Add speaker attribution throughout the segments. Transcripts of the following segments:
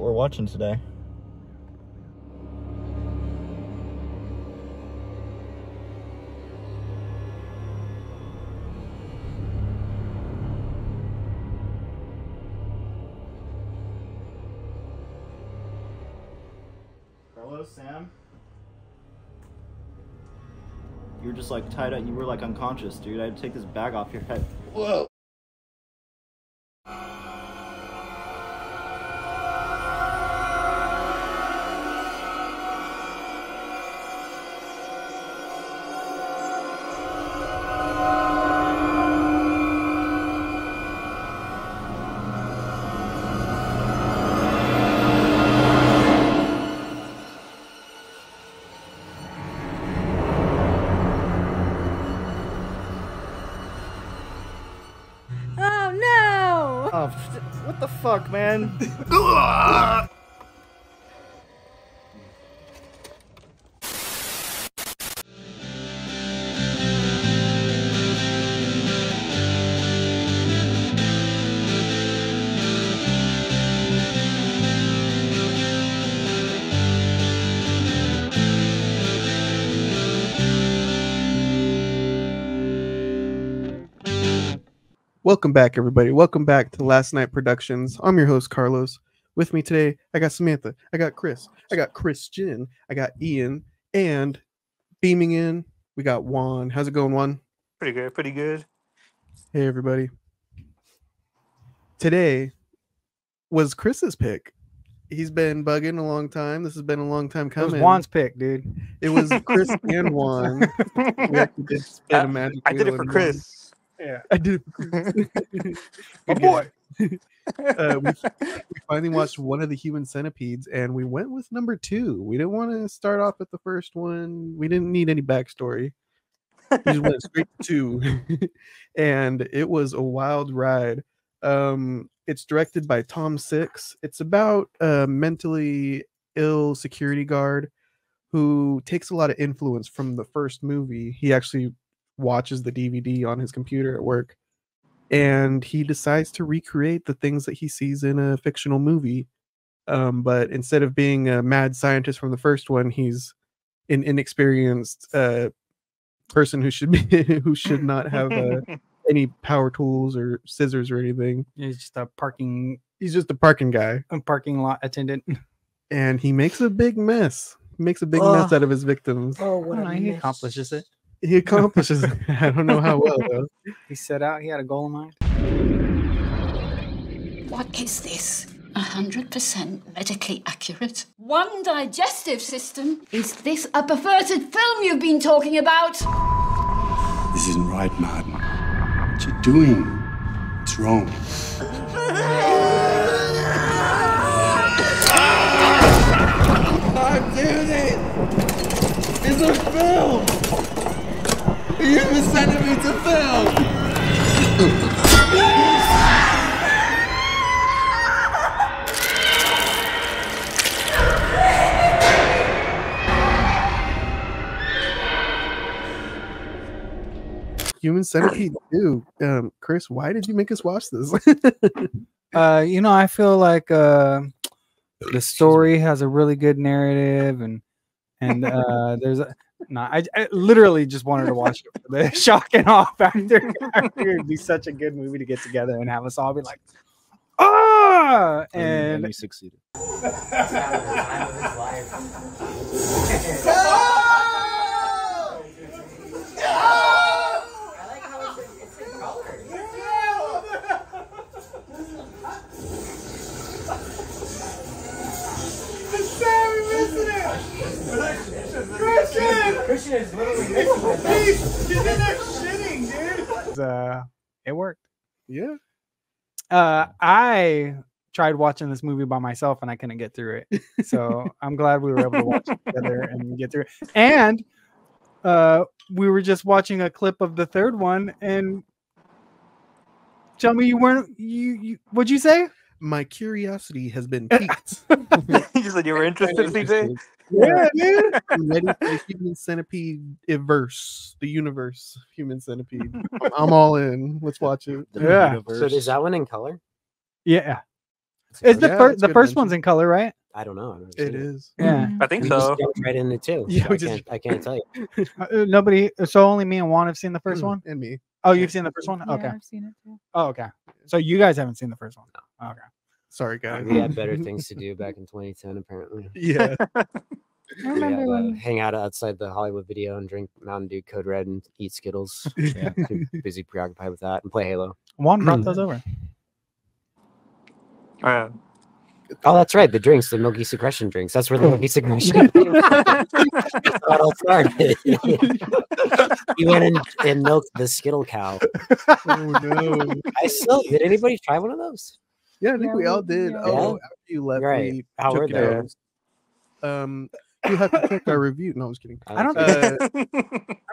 Speaker 1: what we're watching today. Hello, Sam. You were just like tied up. You were like unconscious, dude. I had to take this bag off your head. Whoa. Oh, what the fuck, man?
Speaker 2: Welcome back, everybody. Welcome back to Last Night Productions. I'm your host, Carlos. With me today, I got Samantha, I got Chris, I got Christian, I got Ian, and beaming in, we got Juan. How's it going, Juan?
Speaker 3: Pretty good, pretty good.
Speaker 2: Hey, everybody. Today was Chris's pick. He's been bugging a long time. This has been a long time coming.
Speaker 4: It was Juan's pick, dude.
Speaker 2: It was Chris and Juan. We actually did spin a magic
Speaker 3: I did it
Speaker 2: wheel
Speaker 3: for
Speaker 2: and
Speaker 3: Chris.
Speaker 2: Yeah, I did it for Chris.
Speaker 3: My boy.
Speaker 2: We finally watched one of the Human Centipedes, and we went with number 2. We didn't want to start off with the first one. We didn't need any backstory. We just went straight to 2, and it was a wild ride. It's directed by Tom Six. It's about a mentally ill security guard who takes a lot of influence from the first movie. He actually watches the DVD on his computer at work, and he decides to recreate the things that he sees in a fictional movie. But instead of being a mad scientist from the first one, he's an inexperienced person who should be who should not have any power tools or scissors or anything.
Speaker 4: He's just a parking
Speaker 2: guy,
Speaker 4: a parking lot attendant,
Speaker 2: and he makes a big mess. Mess out of his victims.
Speaker 4: Oh, he accomplishes it.
Speaker 2: He accomplishes it. I don't know how well, though.
Speaker 4: He set out. He had a goal in mind.
Speaker 5: What is this? 100% medically accurate? One digestive system? Is this a perverted film you've been talking about?
Speaker 6: This isn't right, madam. What you're doing, it's wrong.
Speaker 1: I'm doing it! It's a film! The Human Centipede's a film!
Speaker 2: Human Centipede 2. Chris, why did you make us watch this?
Speaker 4: I feel like the story has a really good narrative, and there's a I literally just wanted to watch it for the shock and awe factor. It'd be such a good movie to get together and have us all be like, ah! And
Speaker 1: you succeeded.
Speaker 7: Christian is literally missing
Speaker 1: You did that shitting, dude.
Speaker 4: It worked.
Speaker 2: Yeah.
Speaker 4: I tried watching this movie by myself and I couldn't get through it. So I'm glad we were able to watch it together and get through it. And we were just watching a clip of the third one, and tell me you what'd you say?
Speaker 2: My curiosity has been piqued.
Speaker 3: You said you were interested, CJ?
Speaker 2: Yeah, man. I'm ready for the Human Centipede verse, the universe, Human Centipede. I'm all in. Let's watch it.
Speaker 4: Yeah.
Speaker 7: So is that one in color?
Speaker 4: Yeah. Is the
Speaker 2: Yeah,
Speaker 4: first
Speaker 2: that's
Speaker 4: the
Speaker 2: good
Speaker 4: first
Speaker 2: mention.
Speaker 4: one's in color, right?
Speaker 8: I don't know. I've never
Speaker 2: It
Speaker 8: seen
Speaker 2: is.
Speaker 4: Yeah.
Speaker 3: I think
Speaker 8: We
Speaker 3: so.
Speaker 8: just jumped right in it too.
Speaker 2: Yeah,
Speaker 8: so
Speaker 2: we
Speaker 8: I
Speaker 2: just-
Speaker 8: can't tell you.
Speaker 4: Nobody. So only me and Juan have seen the first one.
Speaker 2: And me.
Speaker 4: Oh, you've seen the first one?
Speaker 9: Yeah,
Speaker 4: Okay.
Speaker 9: I've seen it too.
Speaker 4: Oh, okay. So you guys haven't seen the first one? Okay.
Speaker 2: Sorry, guys.
Speaker 8: We had better things to do back in 2010, apparently.
Speaker 2: Yeah.
Speaker 9: I
Speaker 8: We
Speaker 9: remember
Speaker 8: had,
Speaker 9: when
Speaker 8: hang out outside the Hollywood Video and drink Mountain Dew Code Red and eat Skittles.
Speaker 2: Yeah.
Speaker 8: Too busy preoccupied with that and play Halo.
Speaker 4: Juan brought those over.
Speaker 8: Oh, that's right. The drinks, the milky secretion drinks. That's where the milky secretion came from. That's how it all started. He went and milked the Skittle cow.
Speaker 2: Oh no.
Speaker 8: Did anybody try one of those?
Speaker 2: Yeah, I think
Speaker 9: Yeah,
Speaker 2: we all
Speaker 9: we-
Speaker 2: did.
Speaker 9: yeah.
Speaker 2: Oh, after you left,
Speaker 8: Right.
Speaker 2: we
Speaker 8: How were
Speaker 2: took
Speaker 8: they?
Speaker 2: notes. You have to check our review. No, I was kidding.
Speaker 4: I don't
Speaker 2: Uh,
Speaker 4: I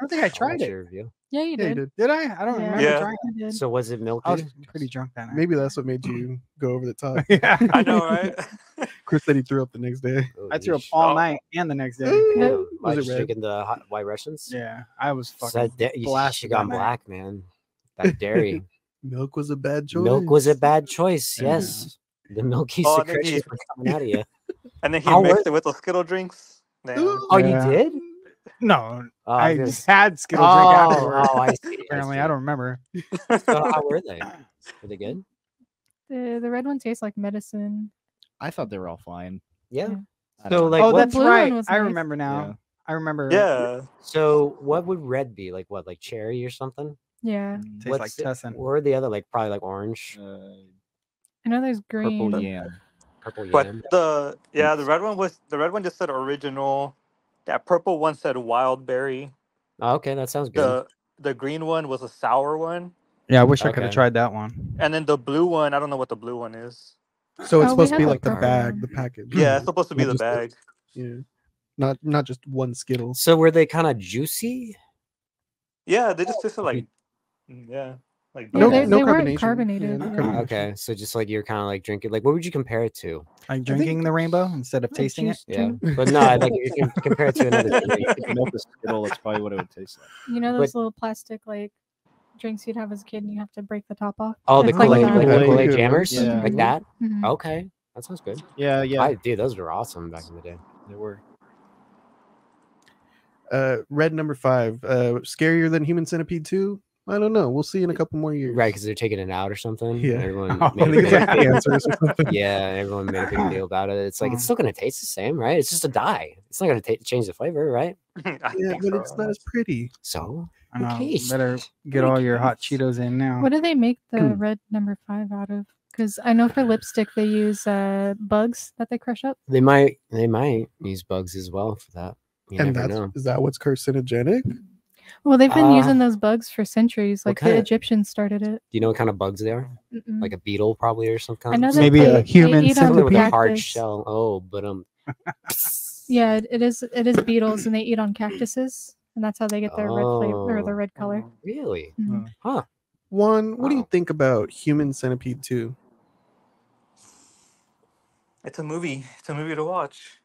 Speaker 4: don't think I tried it.
Speaker 8: Your review.
Speaker 9: yeah, you
Speaker 2: yeah, you
Speaker 9: did.
Speaker 2: did.
Speaker 4: Did I? I don't
Speaker 9: Yeah.
Speaker 4: remember
Speaker 3: Yeah.
Speaker 4: trying.
Speaker 9: I did.
Speaker 8: So was it milky?
Speaker 4: I was pretty drunk that night.
Speaker 2: Maybe that's what made you go over the top.
Speaker 4: Yeah.
Speaker 3: I know, right?
Speaker 2: Chris said he threw up the next day.
Speaker 8: Oh,
Speaker 4: I threw up
Speaker 8: yeesh.
Speaker 4: all
Speaker 3: Oh.
Speaker 4: night and the next day.
Speaker 8: Damn. Why
Speaker 2: Was it
Speaker 8: you
Speaker 2: red?
Speaker 8: drinking the White Russians?
Speaker 4: Yeah, I was fucking
Speaker 8: Said she
Speaker 4: blasted
Speaker 8: gone
Speaker 4: that night.
Speaker 8: black, man. That dairy.
Speaker 2: Milk was a bad choice.
Speaker 8: Milk was a bad choice.
Speaker 4: Yeah.
Speaker 8: Yes. The milky
Speaker 3: Oh, and then
Speaker 8: secretion
Speaker 3: he-
Speaker 8: was coming out of you.
Speaker 3: And then he
Speaker 8: How
Speaker 3: mixed
Speaker 8: was-
Speaker 3: it with the Skittle drinks. Damn.
Speaker 8: Oh,
Speaker 4: Yeah.
Speaker 8: you did?
Speaker 4: No,
Speaker 8: Oh,
Speaker 4: I
Speaker 8: was gonna
Speaker 4: just
Speaker 8: say-
Speaker 4: had Skittle drink afterward.
Speaker 8: I see.
Speaker 4: Apparently, I don't remember.
Speaker 8: So how were they? Were they good?
Speaker 9: The red one tastes like medicine.
Speaker 10: I thought they were all fine.
Speaker 8: Yeah.
Speaker 10: I don't
Speaker 8: So
Speaker 10: know.
Speaker 8: like
Speaker 4: Oh,
Speaker 8: what?
Speaker 4: that's
Speaker 9: blue one
Speaker 4: right.
Speaker 9: was
Speaker 4: I
Speaker 9: nice.
Speaker 4: remember now.
Speaker 10: Yeah.
Speaker 4: I remember.
Speaker 3: Yeah.
Speaker 8: So what would red be? Like what? Like cherry or something?
Speaker 9: Yeah,
Speaker 4: Tastes like
Speaker 8: What's the-
Speaker 4: Tussin.
Speaker 8: What were the other? Like probably like orange,
Speaker 9: I know there's green.
Speaker 10: Purple yam.
Speaker 8: purple
Speaker 3: But
Speaker 8: yam.
Speaker 3: the red one just said original. That purple one said wild berry.
Speaker 8: Oh, okay, that sounds good.
Speaker 3: The green one was a sour one.
Speaker 4: Yeah, I wish I could have
Speaker 8: Okay.
Speaker 4: tried that one.
Speaker 3: And then the blue one, I don't know what the blue one is.
Speaker 2: So it's
Speaker 9: Oh, we
Speaker 2: supposed to be
Speaker 9: have
Speaker 2: like the
Speaker 9: a
Speaker 2: bag, the
Speaker 9: card.
Speaker 2: package.
Speaker 3: Yeah, it's supposed to be
Speaker 2: Not
Speaker 3: the
Speaker 2: just
Speaker 3: bag.
Speaker 2: Yeah. Not just one Skittle.
Speaker 8: So were they kind of juicy?
Speaker 3: Yeah, they just tasted like like
Speaker 9: Yeah,
Speaker 2: No-
Speaker 9: they,
Speaker 2: no
Speaker 9: they weren't
Speaker 2: carbonation.
Speaker 9: carbonated.
Speaker 2: Yeah, no
Speaker 9: yeah.
Speaker 2: carbonation.
Speaker 8: Okay, so just like you're kind of like drinking. Like, what would you compare it to?
Speaker 4: Like drinking the rainbow instead of tasting it.
Speaker 8: Yeah, but no, I like if you can compare it to another drink.
Speaker 10: If you milk a Skittle, that's probably what it would taste like.
Speaker 9: You know
Speaker 8: But-
Speaker 9: those little plastic like drinks you'd have as a kid, and you have to break the top off.
Speaker 8: Oh, the
Speaker 9: It's like
Speaker 8: Kool-Aid,
Speaker 9: that.
Speaker 8: like the
Speaker 2: Kool-Aid.
Speaker 8: Kool-Aid jammers,
Speaker 10: Yeah.
Speaker 8: like that.
Speaker 9: Mhm.
Speaker 8: Okay, that sounds good.
Speaker 10: Yeah, yeah,
Speaker 8: Dude, those were awesome back in the day.
Speaker 10: they were.
Speaker 2: Red number 5. Scarier than Human Centipede 2? I don't know. We'll see in a couple more years.
Speaker 8: Right, because they're taking it out or something.
Speaker 2: Yeah.
Speaker 8: Everyone
Speaker 4: Oh,
Speaker 8: made
Speaker 2: I
Speaker 8: a
Speaker 2: think it's
Speaker 8: big-
Speaker 2: like cancers or something.
Speaker 8: yeah, everyone made a big deal about it. It's like it's still gonna taste the same, right? It's just a dye. It's not gonna change the flavor, right?
Speaker 3: I
Speaker 2: Yeah,
Speaker 3: think
Speaker 2: but
Speaker 3: so.
Speaker 2: it's not as pretty.
Speaker 8: So
Speaker 4: I know.
Speaker 8: taste.
Speaker 4: Better get all your hot Cheetos in now.
Speaker 9: What do they make the red number 5 out of? Because I know for lipstick they use bugs that they crush up.
Speaker 8: they might use bugs as well for that. You
Speaker 2: And
Speaker 8: never
Speaker 2: that's
Speaker 8: know.
Speaker 2: is that what's carcinogenic?
Speaker 9: Well, they've been
Speaker 8: Uh,
Speaker 9: using those bugs for centuries.
Speaker 8: what
Speaker 9: Like the
Speaker 8: kind of-
Speaker 9: Egyptians started it.
Speaker 8: Do you know what kind of bugs they are?
Speaker 9: Mm-mm.
Speaker 8: Like a beetle, probably, or something.
Speaker 9: I know that
Speaker 4: Maybe a
Speaker 9: they
Speaker 4: human
Speaker 9: eat on
Speaker 8: Something with a
Speaker 4: centipede.
Speaker 8: hard
Speaker 9: cactus.
Speaker 8: shell. Oh, but
Speaker 9: Yeah, it is beetles, and they eat on cactuses, and that's how they get their red flavor or the
Speaker 8: Oh.
Speaker 9: red color.
Speaker 8: really?
Speaker 9: Mhm.
Speaker 8: Huh?
Speaker 2: Juan, what do you
Speaker 8: Wow.
Speaker 2: think about Human Centipede 2?
Speaker 3: It's a movie. It's a movie to watch.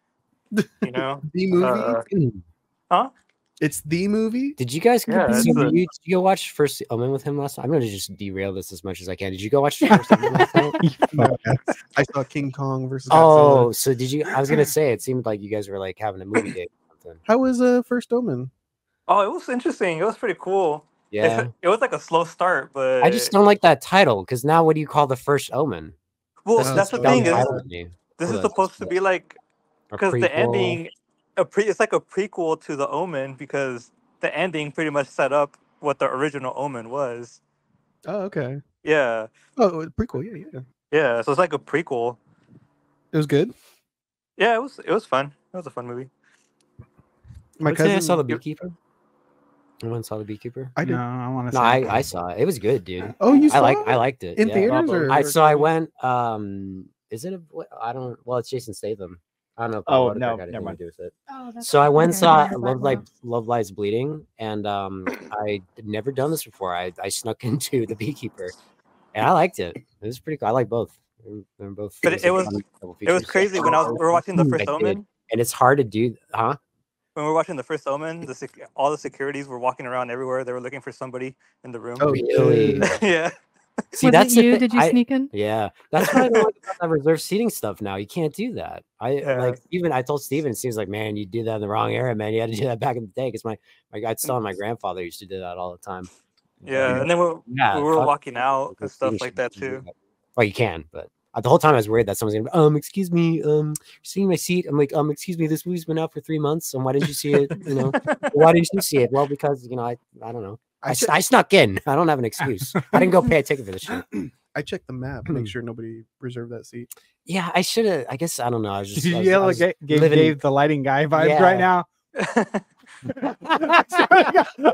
Speaker 3: You know?
Speaker 2: The movie?
Speaker 3: Huh?
Speaker 2: It's the movie?
Speaker 8: Did you guys?
Speaker 3: Yeah,
Speaker 8: so
Speaker 3: it's a-
Speaker 8: did you go watch First Omen with him last night? I'm gonna just derail this as much as I can. Did you go watch First Omen last night?
Speaker 2: No, I saw King Kong versus
Speaker 8: Oh,
Speaker 2: Godzilla.
Speaker 8: so did you? I was gonna say it seemed like you guys were like having a movie date or something.
Speaker 2: How was First Omen?
Speaker 3: Oh, it was interesting. It was pretty cool.
Speaker 8: Yeah.
Speaker 3: It was like a slow start, but
Speaker 8: I just don't like that title because now what do you call the First Omen?
Speaker 3: well,
Speaker 2: That's
Speaker 3: that's the
Speaker 2: so
Speaker 3: thing
Speaker 2: dumb.
Speaker 3: is this is supposed to be like
Speaker 8: A
Speaker 3: because the
Speaker 8: prequel.
Speaker 3: ending it's like a prequel to the Omen because the ending pretty much set up what the original Omen was.
Speaker 2: Oh, okay.
Speaker 3: Yeah.
Speaker 2: Oh, prequel. Yeah, yeah.
Speaker 3: Yeah, so it's like a prequel.
Speaker 2: It was good.
Speaker 3: Yeah, it was fun. It was a fun movie.
Speaker 2: My
Speaker 8: Let's say I
Speaker 2: cousin
Speaker 8: saw the Beekeeper. Anyone saw the Beekeeper?
Speaker 2: I did.
Speaker 4: No, I want to.
Speaker 8: No, I saw it. It was good, dude.
Speaker 2: Oh, you saw
Speaker 8: I
Speaker 2: it?
Speaker 8: liked it
Speaker 2: In
Speaker 8: yeah.
Speaker 2: theaters or
Speaker 8: I went. Is it a? I don't. Well, it's Jason Statham. I don't know. If
Speaker 10: Oh,
Speaker 8: Watercrack
Speaker 10: no,
Speaker 8: had
Speaker 10: never
Speaker 8: anything
Speaker 10: mind.
Speaker 8: to do with it.
Speaker 9: Oh, that's
Speaker 8: So I went and saw
Speaker 9: okay.
Speaker 8: Love Lies Bleeding, and I'd never done this before. I snuck into the Beekeeper, and I liked it. It was pretty cool. I like both. They're both.
Speaker 3: But it was-
Speaker 8: fun double
Speaker 3: It was
Speaker 8: features.
Speaker 3: crazy when we were watching the
Speaker 8: I
Speaker 3: first
Speaker 8: did.
Speaker 3: Omen.
Speaker 8: And it's hard to do, huh?
Speaker 3: When we were watching the first Omen, all the securities were walking around everywhere. They were looking for somebody in the room.
Speaker 2: Oh,
Speaker 8: Really?
Speaker 3: Yeah.
Speaker 8: See,
Speaker 9: Was
Speaker 8: that's
Speaker 9: it
Speaker 8: the
Speaker 9: you?
Speaker 8: thi-
Speaker 9: Did you
Speaker 8: I-
Speaker 9: sneak in?
Speaker 8: Yeah, that's what I don't like about that reserved seating stuff now. You can't do that.
Speaker 3: Yeah.
Speaker 8: I told Steven, Steven's like, man, you did that in the wrong era, man. You had to do that back in the day because my son, my grandfather used to do that all the time.
Speaker 3: Yeah, and then we were
Speaker 8: fuck
Speaker 3: walking out and stuff
Speaker 8: seating
Speaker 3: like that
Speaker 8: shouldn't do
Speaker 3: too.
Speaker 8: that. Well, you can, but the whole time I was worried that someone's gonna, excuse me, you're seeing my seat. I'm like, excuse me, this movie's been out for 3 months, and why didn't you see it? Why didn't you see it? Well, because I don't know. I snuck in. I don't have an excuse. I didn't go pay a ticket for this shit.
Speaker 2: I checked the map to make sure nobody reserved that seat.
Speaker 8: Yeah, I should have. I guess I don't know. I was just.
Speaker 4: Did
Speaker 8: I
Speaker 4: you
Speaker 8: was-
Speaker 4: yell
Speaker 8: I was
Speaker 4: at
Speaker 8: living-
Speaker 4: Gabe the lighting guy vibes
Speaker 8: Yeah.
Speaker 4: right now?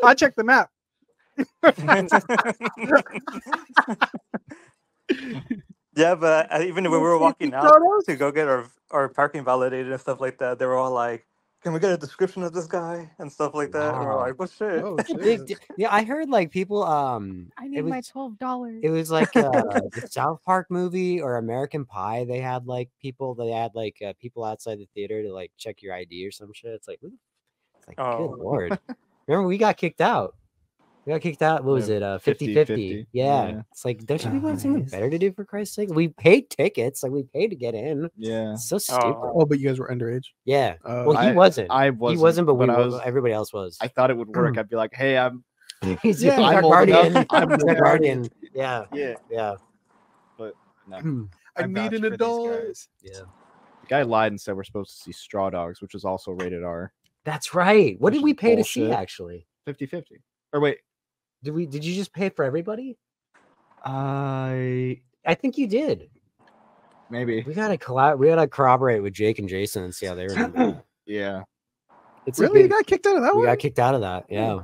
Speaker 4: I checked the map.
Speaker 3: Yeah, but even when we were walking out to go get our parking validated and stuff like that, they were all like, "Can we get a description of this guy?" and stuff like that. And we're
Speaker 8: Wow.
Speaker 3: like, "What shit?"
Speaker 2: Oh,
Speaker 8: That's a big deal. Yeah, I heard like people.
Speaker 9: I need my
Speaker 8: was-
Speaker 9: $12.
Speaker 8: It was like the South Park movie or American Pie. They had like people. They had like people outside the theater to like check your ID or some shit. It's like, good
Speaker 3: Oh.
Speaker 8: lord. Remember, we got kicked out. We got kicked out. What was it? 50-50.
Speaker 10: 50-50.
Speaker 8: Yeah.
Speaker 10: Yeah.
Speaker 8: It's like, don't you people have something better to do for Christ's sake? We paid tickets. Like we paid to get in.
Speaker 10: Yeah.
Speaker 8: It's so stupid.
Speaker 2: Oh, but you guys were underage.
Speaker 8: Yeah.
Speaker 2: Oh.
Speaker 8: Well, he wasn't.
Speaker 10: I
Speaker 8: He wasn't, but
Speaker 10: I was.
Speaker 8: everybody else was.
Speaker 10: I thought it would work. I'd be like, hey, I'm.
Speaker 8: He's
Speaker 2: Yeah,
Speaker 8: our
Speaker 10: I'm old
Speaker 8: guardian.
Speaker 10: enough. I'm
Speaker 8: He's
Speaker 10: the
Speaker 8: our guardian. Yeah.
Speaker 10: Yeah.
Speaker 8: Yeah.
Speaker 10: But no.
Speaker 2: I
Speaker 10: vouch
Speaker 2: need an
Speaker 10: for these
Speaker 2: adult.
Speaker 10: guys.
Speaker 8: Yeah.
Speaker 10: The guy lied and said we're supposed to see Straw Dogs, which was also rated R.
Speaker 8: That's right. What
Speaker 10: Which
Speaker 8: did we
Speaker 10: is
Speaker 8: pay to see
Speaker 10: bullshit.
Speaker 8: actually?
Speaker 10: 50-50. Or wait.
Speaker 8: Did you just pay for everybody?
Speaker 10: I
Speaker 8: I think you did.
Speaker 10: maybe.
Speaker 8: We gotta corroborate with Jake and Jason and see how they remember.
Speaker 10: Yeah.
Speaker 8: It's
Speaker 2: Really? You got kicked out of that
Speaker 8: we
Speaker 2: one?
Speaker 8: got kicked out of that. Yeah.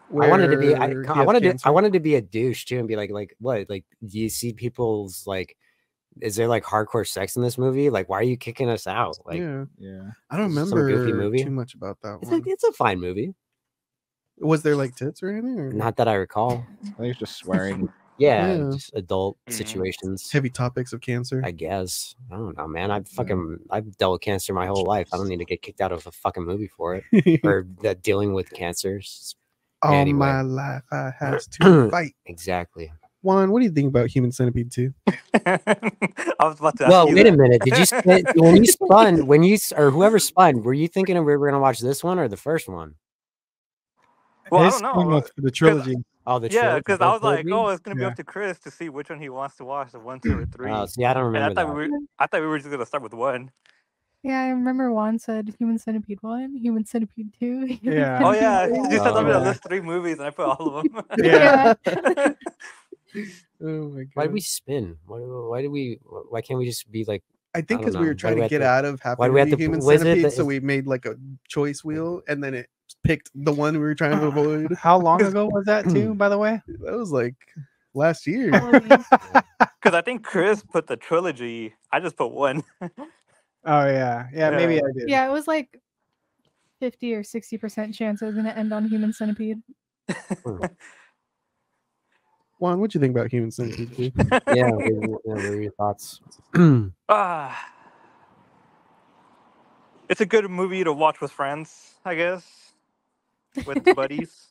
Speaker 2: Where
Speaker 8: I wanted to be.
Speaker 2: he
Speaker 8: I
Speaker 2: has
Speaker 8: wanted to. I
Speaker 2: cancer?
Speaker 8: wanted to be a douche too and be like, what? Like, do you see people's like? Is there like hardcore sex in this movie? Like, why are you kicking us out? Like,
Speaker 2: Yeah.
Speaker 10: Yeah.
Speaker 2: I don't
Speaker 8: some
Speaker 2: remember
Speaker 8: goofy movie?
Speaker 2: too much about that
Speaker 8: it's
Speaker 2: one.
Speaker 8: a fine movie.
Speaker 2: Was there like tits or anything? Or?
Speaker 8: Not that I recall.
Speaker 10: I think it's just swearing.
Speaker 8: Yeah,
Speaker 2: Yeah.
Speaker 8: just adult
Speaker 3: Mhm.
Speaker 8: situations.
Speaker 2: Heavy topics of cancer.
Speaker 8: I guess. I don't know, man. I've dealt with cancer my whole life. I don't need to get kicked out of a fucking movie for it or dealing with cancers.
Speaker 2: All
Speaker 8: Anyway.
Speaker 2: my life I has to fight.
Speaker 8: Exactly.
Speaker 2: Juan, what do you think about Human Centipede 2?
Speaker 3: I was about to ask
Speaker 8: Well,
Speaker 3: you
Speaker 8: wait
Speaker 3: that.
Speaker 8: a minute. Did you or whoever spun? Were you thinking we were gonna watch this one or the first one?
Speaker 3: Well, I
Speaker 4: His
Speaker 3: don't
Speaker 4: one
Speaker 3: know.
Speaker 4: was for the trilogy.
Speaker 8: Oh, the
Speaker 3: Yeah,
Speaker 8: trilogy,
Speaker 3: because I was like,
Speaker 8: trilogy?
Speaker 3: oh, it's gonna be
Speaker 4: Yeah.
Speaker 3: up to Chris to see which one he wants to watch, the 1, 2, or 3.
Speaker 8: Oh, see, I don't
Speaker 3: and I
Speaker 8: remember
Speaker 3: thought
Speaker 8: that.
Speaker 3: I thought we were just gonna start with 1.
Speaker 9: Yeah, I remember Juan said Human Centipede 1, Human Centipede 2. Human
Speaker 4: Yeah.
Speaker 3: Oh
Speaker 9: Centipede
Speaker 3: yeah,
Speaker 9: 3.
Speaker 3: you said I'm
Speaker 8: Oh,
Speaker 3: gonna
Speaker 8: yeah.
Speaker 3: list 3 movies, and I put all of them.
Speaker 4: Yeah.
Speaker 2: Oh my god.
Speaker 8: Why did we spin? Why can't we just be like?
Speaker 2: I think
Speaker 8: I don't
Speaker 2: because we
Speaker 8: know.
Speaker 2: were
Speaker 8: Why
Speaker 2: trying
Speaker 8: do we
Speaker 2: to
Speaker 8: have
Speaker 2: get
Speaker 8: to-
Speaker 2: out of
Speaker 8: why
Speaker 2: having
Speaker 8: do we
Speaker 2: to
Speaker 8: have
Speaker 2: be
Speaker 8: to-
Speaker 2: Human
Speaker 8: was it
Speaker 2: Centipede,
Speaker 8: that
Speaker 2: so
Speaker 8: it's-
Speaker 2: we made like a choice wheel, and then it picked the one we were trying to avoid.
Speaker 4: How long ago was that too, by the way?
Speaker 2: That was like last year.
Speaker 3: Because I think Chris put the trilogy. I just put 1.
Speaker 4: Oh yeah. Yeah, maybe
Speaker 3: Yeah.
Speaker 4: I did.
Speaker 9: Yeah, it was like 50 or 60% chance it was going to end on Human Centipede.
Speaker 2: Juan, what do you think about Human Centipede 2?
Speaker 8: Yeah, what are your thoughts?
Speaker 3: Ah, it's a good movie to watch with friends, I guess, with buddies,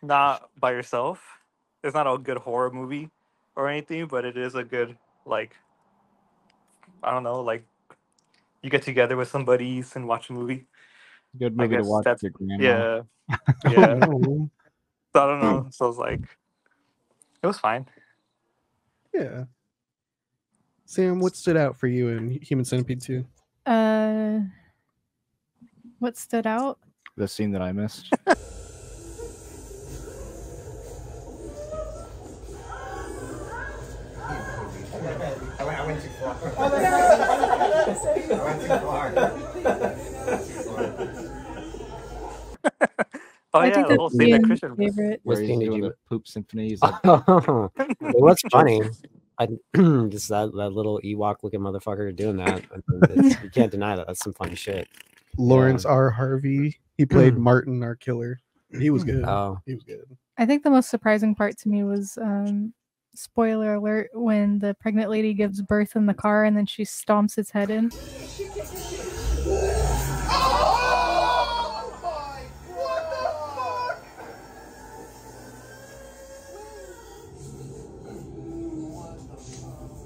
Speaker 3: not by yourself. It's not a good horror movie or anything, but it is a good, like, I don't know, like, you get together with some buddies and watch a movie.
Speaker 10: Good
Speaker 3: I
Speaker 10: movie to
Speaker 3: guess
Speaker 10: watch with
Speaker 3: that's
Speaker 10: your grandma.
Speaker 3: yeah,
Speaker 2: Oh,
Speaker 3: yeah.
Speaker 2: no.
Speaker 3: So I don't know. So it's like, it was fine.
Speaker 2: Yeah. Sam, what stood out for you in Human Centipede 2?
Speaker 9: What stood out?
Speaker 10: The scene that I missed.
Speaker 7: I went too far. I went too far.
Speaker 3: Oh
Speaker 9: I
Speaker 3: yeah,
Speaker 9: think
Speaker 3: the whole
Speaker 9: that's
Speaker 3: scene that
Speaker 9: Ian's
Speaker 3: Christian.
Speaker 9: favorite.
Speaker 10: Where
Speaker 8: What
Speaker 10: he's
Speaker 8: scene did
Speaker 10: doing
Speaker 8: you?
Speaker 10: the poop symphony. He's like,
Speaker 8: It was funny. Just that little Ewok looking motherfucker doing that. I mean, you can't deny that. That's some funny shit.
Speaker 2: Lawrence R. Harvey. He played Martin, our killer. He was good.
Speaker 8: Oh,
Speaker 2: He was good.
Speaker 9: I think the most surprising part to me was spoiler alert when the pregnant lady gives birth in the car and then she stomps its head in.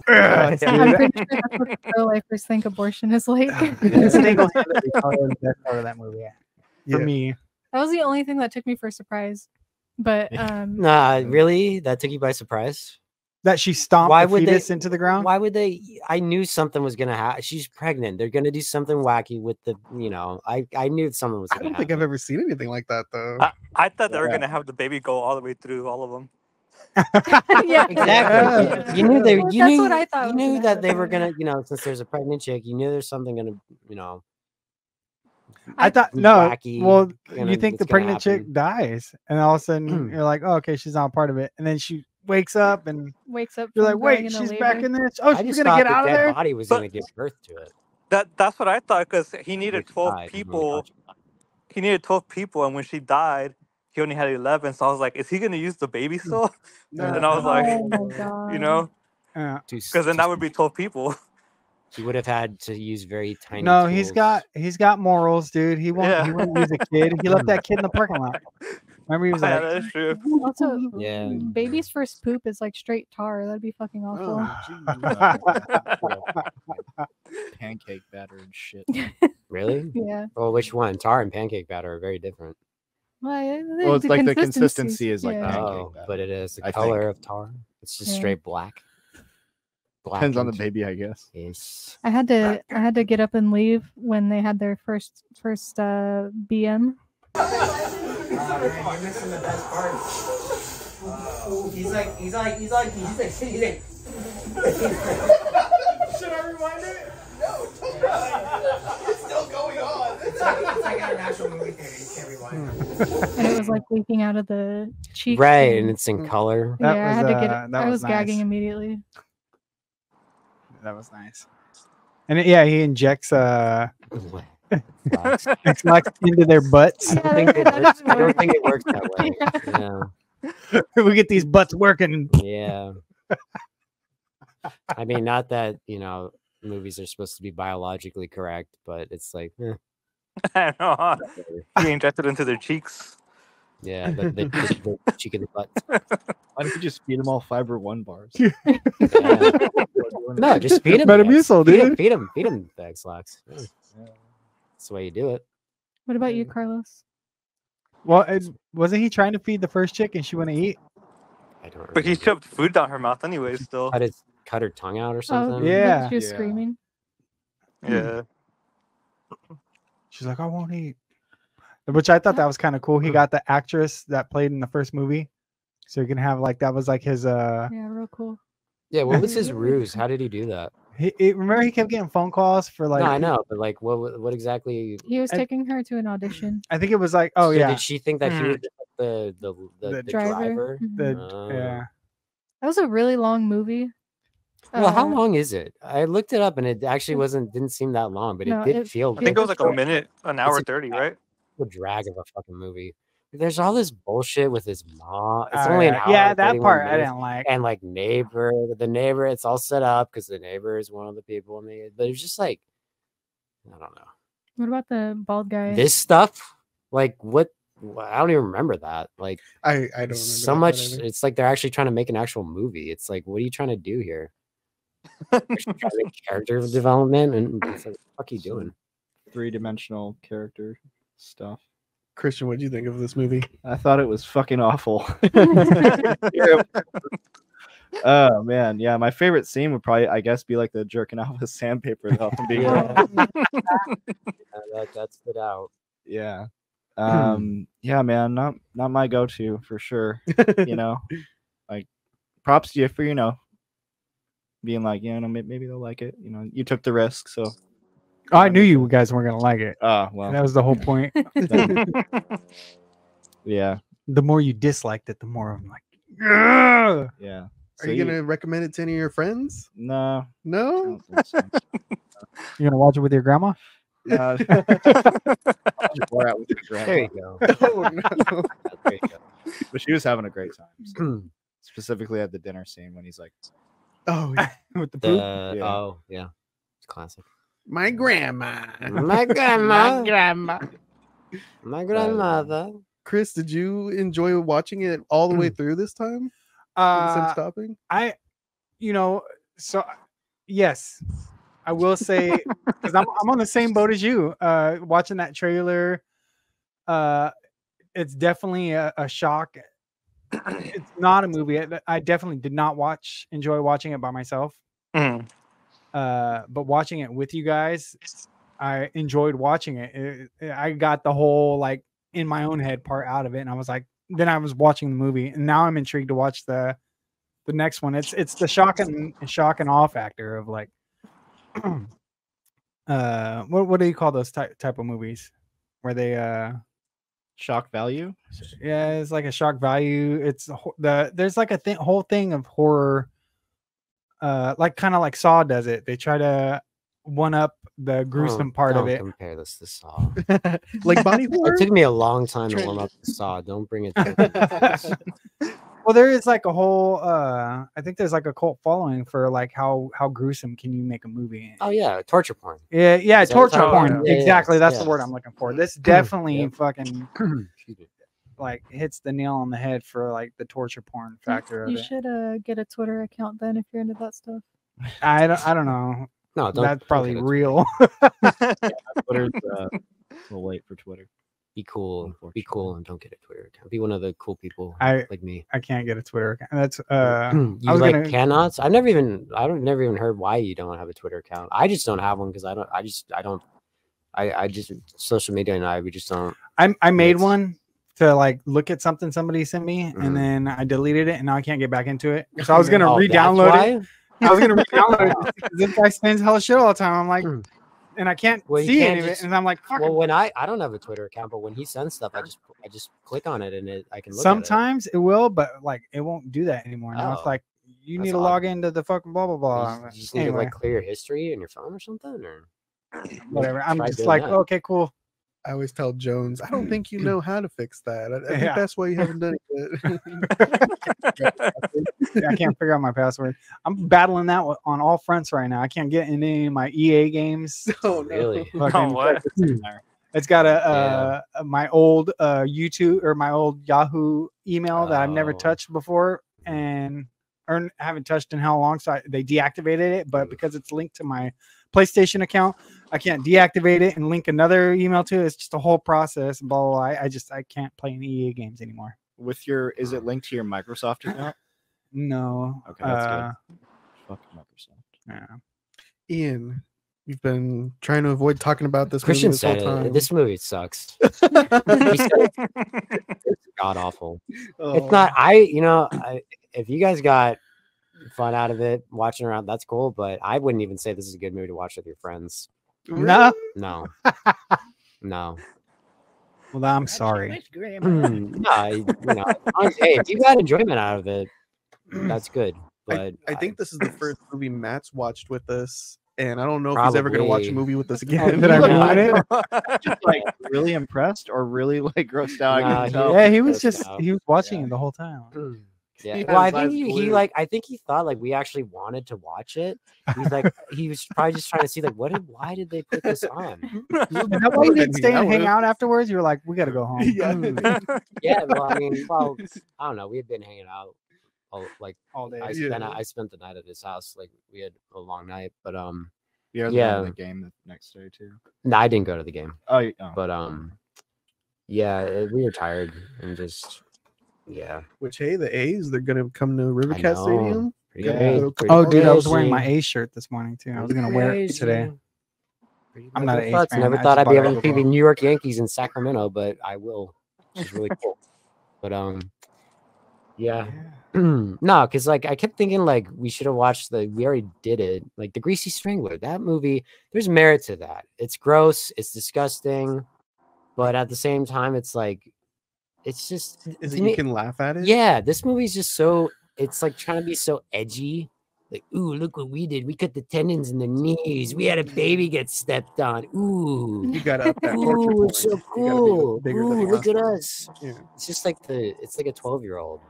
Speaker 9: I'm pretty sure that's what the pro-lifers think abortion is like.
Speaker 4: Single-handedly probably the best part of that movie. For me,
Speaker 9: That was the only thing that took me for a surprise. But
Speaker 8: Nah, really? That took you by surprise?
Speaker 4: that she stomped
Speaker 8: Why
Speaker 4: the
Speaker 8: would
Speaker 4: fetus
Speaker 8: they
Speaker 4: into the ground.
Speaker 8: Why would they? I knew something was gonna happen. She's pregnant. They're gonna do something wacky with the, I knew something was
Speaker 2: I
Speaker 8: gonna
Speaker 2: don't think I've ever seen anything like that though.
Speaker 3: I thought they were gonna have the baby go all the way through all of them.
Speaker 9: yeah,
Speaker 8: Exactly.
Speaker 9: Yeah.
Speaker 8: You knew they.
Speaker 9: Well,
Speaker 8: You
Speaker 9: that's
Speaker 8: knew.
Speaker 9: what I thought
Speaker 8: You
Speaker 9: was
Speaker 8: knew
Speaker 9: gonna
Speaker 8: that they
Speaker 9: happen.
Speaker 8: were gonna. Since there's a pregnant chick, you knew there's something gonna.
Speaker 4: I thought
Speaker 8: be
Speaker 4: no.
Speaker 8: wacky,
Speaker 4: Well,
Speaker 8: gonna-
Speaker 4: you think
Speaker 8: it's
Speaker 4: the
Speaker 8: gonna
Speaker 4: pregnant chick
Speaker 8: happen.
Speaker 4: dies, and all of a sudden you're like, oh, okay, she's not a part of it, and then she wakes up, and
Speaker 9: wakes up.
Speaker 4: you're
Speaker 9: from
Speaker 4: like,
Speaker 9: going
Speaker 4: wait,
Speaker 9: into
Speaker 4: she's
Speaker 9: labor.
Speaker 4: back in this. Oh,
Speaker 8: I
Speaker 4: she's
Speaker 8: just
Speaker 4: gonna
Speaker 8: thought
Speaker 4: get
Speaker 8: the
Speaker 4: out of
Speaker 8: dead
Speaker 4: there.
Speaker 8: body was
Speaker 3: But-
Speaker 8: gonna give birth to it.
Speaker 3: That's what I thought because he needed
Speaker 8: Which
Speaker 3: 12
Speaker 8: died when we
Speaker 3: people.
Speaker 8: watched it.
Speaker 3: He needed 12 people, and when she died, he only had 11. So I was like, is he gonna use the baby still? And I was like,
Speaker 9: Oh my god.
Speaker 3: you know,
Speaker 4: Yeah.
Speaker 3: because then that would be 12 people.
Speaker 8: He would have had to use very tiny.
Speaker 4: No,
Speaker 8: tools.
Speaker 4: he's got morals, dude. He
Speaker 3: Yeah.
Speaker 4: wouldn't use a kid. He left that kid in the parking lot. Remember, he was
Speaker 3: Yeah,
Speaker 4: like,
Speaker 3: that is true.
Speaker 9: Also,
Speaker 8: Yeah.
Speaker 9: baby's first poop is like straight tar. That'd be fucking awful.
Speaker 10: Pancake batter and shit.
Speaker 8: Really?
Speaker 9: Yeah.
Speaker 8: Well, which one? Tar and pancake batter are very different.
Speaker 10: Well, it's like the consistency is like
Speaker 9: yeah.
Speaker 10: pancake
Speaker 8: Oh,
Speaker 10: batter.
Speaker 8: but it is the
Speaker 10: I
Speaker 8: color
Speaker 10: think.
Speaker 8: of tar. It's just
Speaker 9: Yeah.
Speaker 8: straight black.
Speaker 10: Depends on the
Speaker 8: and-
Speaker 10: baby, I guess.
Speaker 8: Yes.
Speaker 9: I had to get up and leave when they had their first BM.
Speaker 7: You're missing the best part. He's like. Should I rewind it? No, it's still going on. It's like at an actual movie theater. You can't rewind it.
Speaker 9: And it was like leaking out of the cheeks.
Speaker 8: Right, and it's in color.
Speaker 4: That
Speaker 9: Yeah, I had to
Speaker 4: was,
Speaker 9: get
Speaker 4: that
Speaker 9: it. I
Speaker 4: was
Speaker 9: was gagging
Speaker 4: nice.
Speaker 9: immediately.
Speaker 4: that was nice. And yeah, he injects
Speaker 8: Wax.
Speaker 4: X-Lax into their butts.
Speaker 8: I don't think it works. I don't think it works that way. Yeah.
Speaker 4: We get these butts working.
Speaker 8: Yeah. I mean, not that, movies are supposed to be biologically correct, but it's like,
Speaker 3: I know. Huh? He injected into their cheeks.
Speaker 8: yeah, the cheek of the butt.
Speaker 10: Why don't you just feed them all Fiber One bars?
Speaker 8: Yeah. No, just feed them.
Speaker 4: Metamucil, dude.
Speaker 8: Feed them the X-Lax. Yeah. That's the way you do it.
Speaker 9: What about you, Carlos?
Speaker 4: Well, wasn't he trying to feed the first chick and she wouldn't eat?
Speaker 8: I don't.
Speaker 3: But he
Speaker 8: remember.
Speaker 3: shoved food down her mouth anyway. Still.
Speaker 8: Cut her tongue out or
Speaker 9: Oh,
Speaker 8: something.
Speaker 4: Yeah.
Speaker 9: she was
Speaker 10: Yeah.
Speaker 9: screaming.
Speaker 3: Yeah.
Speaker 4: She's like, I won't eat. Which I thought that was kind of cool. He got the actress that played in the first movie. So you can have like that was like his
Speaker 9: Yeah, real cool.
Speaker 8: Yeah. What was his ruse? How did he do that?
Speaker 4: remember he kept getting phone calls for like
Speaker 8: No, I know, but like, what exactly?
Speaker 9: He was
Speaker 4: And-
Speaker 9: taking her to an audition.
Speaker 4: I think it was like, oh
Speaker 8: So
Speaker 4: yeah.
Speaker 8: Did she think that he was the
Speaker 4: The
Speaker 8: driver?
Speaker 9: Mhm.
Speaker 4: The yeah.
Speaker 9: That was a really long movie.
Speaker 8: Well, how
Speaker 9: Uh,
Speaker 8: long is it? I looked it up and it actually didn't seem that long, but
Speaker 9: No,
Speaker 8: it did
Speaker 9: it-
Speaker 8: feel
Speaker 3: I think it was like a
Speaker 8: short.
Speaker 3: minute, an hour 30, right?
Speaker 8: The drag of a fucking movie. There's all this bullshit with his mom. It's only an hour.
Speaker 4: yeah,
Speaker 8: and
Speaker 4: that
Speaker 8: 31
Speaker 4: part I
Speaker 8: minutes.
Speaker 4: didn't like.
Speaker 8: And like the neighbor, it's all set up because the neighbor is one of the people in the. But it's just like, I don't know.
Speaker 9: What about the bald guy?
Speaker 8: This stuff, like what? I don't even remember that. Like
Speaker 2: I don't remember
Speaker 8: so
Speaker 2: that
Speaker 8: much.
Speaker 2: part either.
Speaker 8: It's like they're actually trying to make an actual movie. It's like, what are you trying to do here? You're trying to make character development, and it's like, what the fuck are you doing?
Speaker 10: 3-dimensional character stuff.
Speaker 2: Christian, what do you think of this movie?
Speaker 10: I thought it was fucking awful. Oh man, yeah. My favorite scene would probably, I guess, be like the jerking off with sandpaper. Though, if I'm being honest.
Speaker 8: That stood out.
Speaker 10: Yeah. Yeah, man. Not my go-to for sure. Like props to you for being like, maybe they'll like it. You took the risk, so.
Speaker 4: Oh, I knew you guys weren't gonna like it.
Speaker 10: Oh well.
Speaker 4: That was the whole point.
Speaker 10: Yeah.
Speaker 4: The more you disliked it, the more I'm like, "Ugh."
Speaker 10: Yeah.
Speaker 2: Are you gonna recommend it to any of your friends?
Speaker 10: No. I
Speaker 2: No.
Speaker 10: don't think so.
Speaker 4: You gonna watch it with your grandma?
Speaker 10: Or out with your grandma.
Speaker 8: There you go.
Speaker 2: Oh, no.
Speaker 8: There you go.
Speaker 10: But she was having a great time. so. Specifically at the dinner scene when he's like,
Speaker 2: Oh, yeah.
Speaker 4: With the poop?
Speaker 10: Yeah.
Speaker 8: Oh yeah, it's classic.
Speaker 2: My grandma.
Speaker 8: My grandma, my grandmother.
Speaker 2: Chris, did you enjoy watching it all the way through this time? Instead of stopping?
Speaker 4: I, So yes, I will say because I'm on the same boat as you. Watching that trailer, it's definitely a shock. It's not a movie. I definitely did not enjoy watching it by myself.
Speaker 3: Mhm.
Speaker 4: But watching it with you guys, I enjoyed watching it. I got the whole like in my own head part out of it, and I was like, then I was watching the movie, and now I'm intrigued to watch the next one. It's the shock and awe factor of like, what do you call those type of movies where they
Speaker 10: Shock value.
Speaker 4: yeah, it's like a shock value. It's there's like a whole thing of horror, like kind of like Saw does it. They try to one up the gruesome part of
Speaker 8: Don't
Speaker 4: it.
Speaker 8: compare this to Saw.
Speaker 2: Like body horror.
Speaker 8: It took me a long time to warm up to Saw. Don't bring it to
Speaker 4: Well, there is like a whole I think there's like a cult following for like how gruesome can you make a movie.
Speaker 8: Oh yeah, torture porn.
Speaker 4: Yeah,
Speaker 8: Is that
Speaker 4: torture
Speaker 8: what
Speaker 4: porn.
Speaker 8: Yeah,
Speaker 4: Exactly, that's
Speaker 8: yeah.
Speaker 4: the word I'm looking for. This definitely
Speaker 8: Yep.
Speaker 4: fucking
Speaker 8: Excuse me.
Speaker 4: like hits the nail on the head for like the torture porn factor of
Speaker 9: You
Speaker 4: it.
Speaker 9: should get a Twitter account then if you're into that stuff.
Speaker 4: I don't know.
Speaker 8: No, don't.
Speaker 4: That's probably
Speaker 8: don't
Speaker 4: real.
Speaker 10: Twitter's we'll wait for Twitter.
Speaker 8: Be cool. Be cool and don't get a Twitter account. Be one of the cool people like me.
Speaker 4: I can't get a Twitter account. That's
Speaker 8: You
Speaker 4: I was
Speaker 8: like
Speaker 4: gonna
Speaker 8: cannot? I've never even heard why you don't have a Twitter account. I just don't have one because I just social media and we just don't.
Speaker 4: I made one to like look at something somebody sent me
Speaker 8: Mhm.
Speaker 4: and then I deleted it and now I can't get back into it. So I was gonna
Speaker 8: Oh, that's
Speaker 4: re-download
Speaker 8: why?
Speaker 4: it. I was gonna re-download it because this guy spends hella shit all the time. I'm like, and I can't
Speaker 8: Well, you
Speaker 4: see
Speaker 8: can't
Speaker 4: any of it,
Speaker 8: just-
Speaker 4: and I'm like, fuck.
Speaker 8: Well, when I don't have a Twitter account, but when he sends stuff, I just click on it and I can look
Speaker 4: Sometimes it will, but like it won't do that anymore. Now it's
Speaker 8: Oh,
Speaker 4: like you
Speaker 8: that's
Speaker 4: need to
Speaker 8: odd.
Speaker 4: log into the fucking blah blah
Speaker 8: at
Speaker 4: blah.
Speaker 8: it. You just need to
Speaker 4: Anyway,
Speaker 8: like clear your history in your phone or something, or
Speaker 4: whatever. I'm
Speaker 8: Try
Speaker 4: just
Speaker 8: doing
Speaker 4: like,
Speaker 8: that.
Speaker 4: okay, cool.
Speaker 2: I always tell Jones, I don't think you know how to fix that. I think
Speaker 4: Yeah.
Speaker 2: that's why you haven't done it yet.
Speaker 4: I can't figure out my password. I'm battling that on all fronts right now. I can't get in any of my EA games.
Speaker 2: Oh no.
Speaker 8: really.
Speaker 4: Fucking-
Speaker 3: what?
Speaker 4: It's got my old YouTube or my old Yahoo email that I've never
Speaker 8: Oh.
Speaker 4: touched before and or haven't touched in how long. So they deactivated it, but because it's linked to my PlayStation account, I can't deactivate it and link another email to it. It's just a whole process. Blah blah. Blah. I can't play any EA games anymore.
Speaker 10: Is it linked to your Microsoft account?
Speaker 4: No.
Speaker 10: Okay, that's good. Fuck Microsoft.
Speaker 4: Yeah.
Speaker 2: Ian, you've been trying to avoid talking about this
Speaker 8: Christian
Speaker 2: movie this whole
Speaker 8: said
Speaker 2: time.
Speaker 8: it. This movie sucks. He said it's god awful. It's not. If you guys got fun out of it watching around, that's cool. But I wouldn't even say this is a good movie to watch with your friends.
Speaker 4: No.
Speaker 8: No, no.
Speaker 4: Well, I'm sorry.
Speaker 8: Hey, if you got enjoyment out of it, that's good. But
Speaker 2: I think this is the first movie Matt's watched with us, and I don't know if he's ever going to watch a
Speaker 8: Probably.
Speaker 2: movie with us again.
Speaker 4: Did I ruin it?
Speaker 10: Just like really impressed or really like grossed out. I
Speaker 8: Nah,
Speaker 10: can tell.
Speaker 4: Yeah, he was
Speaker 8: Grossed
Speaker 4: just
Speaker 8: out.
Speaker 4: he was watching it the whole time.
Speaker 8: Yeah.
Speaker 2: He
Speaker 8: Well, I
Speaker 2: has
Speaker 8: think
Speaker 2: eyes
Speaker 8: he
Speaker 2: glued.
Speaker 8: like I think he thought like we actually wanted to watch it. He's like he was probably just trying to see like why did they put this on?
Speaker 4: Is that why you didn't stay and hang out afterwards? You were like, we got to go home.
Speaker 2: Yeah.
Speaker 8: Yeah, well, I mean, I don't know. We had been hanging out
Speaker 4: All day.
Speaker 8: I spent the night at his house. Like we had a long night, but
Speaker 10: You guys
Speaker 8: Yeah.
Speaker 10: were in the game the next day too.
Speaker 8: no, I didn't go to the game.
Speaker 10: Oh.
Speaker 8: But we were tired and just
Speaker 2: Which, hey, the A's, they're going to come to
Speaker 8: I
Speaker 2: Rivercat
Speaker 8: know.
Speaker 2: Stadium.
Speaker 8: Pretty
Speaker 2: Gonna
Speaker 8: great.
Speaker 2: go crazy.
Speaker 4: Oh, dude, I was wearing
Speaker 8: Crazy.
Speaker 4: my A shirt this morning too. I was gonna wear it today. I'm not an A's
Speaker 8: Thoughts.
Speaker 4: fan.
Speaker 8: Never
Speaker 4: I
Speaker 8: thought
Speaker 4: just
Speaker 8: I'd be
Speaker 4: bought it
Speaker 8: able to
Speaker 4: football.
Speaker 8: be New York Yankees in Sacramento, but I will. Which is really cool. But yeah. No, because like I kept thinking like we should have watched we already did it, like the Greasy Strangler. That movie, there's merit to that. It's gross, it's disgusting, but at the same time, it's like it's just
Speaker 2: Is
Speaker 8: to
Speaker 2: it
Speaker 8: me-
Speaker 2: you can laugh at it?
Speaker 8: yeah, this movie's just so it's like trying to be so edgy. Like, ooh, look what we did. We cut the tendons in the knees. We had a baby get stepped on. Ooh.
Speaker 2: You got to up that torture
Speaker 8: Ooh,
Speaker 2: point.
Speaker 8: it's so
Speaker 2: You gotta be
Speaker 8: cool.
Speaker 2: bigger than
Speaker 8: Ooh,
Speaker 2: the
Speaker 8: look
Speaker 2: last
Speaker 8: at
Speaker 2: one.
Speaker 8: us.
Speaker 2: Yeah.
Speaker 8: It's just like it's like a 12-year-old.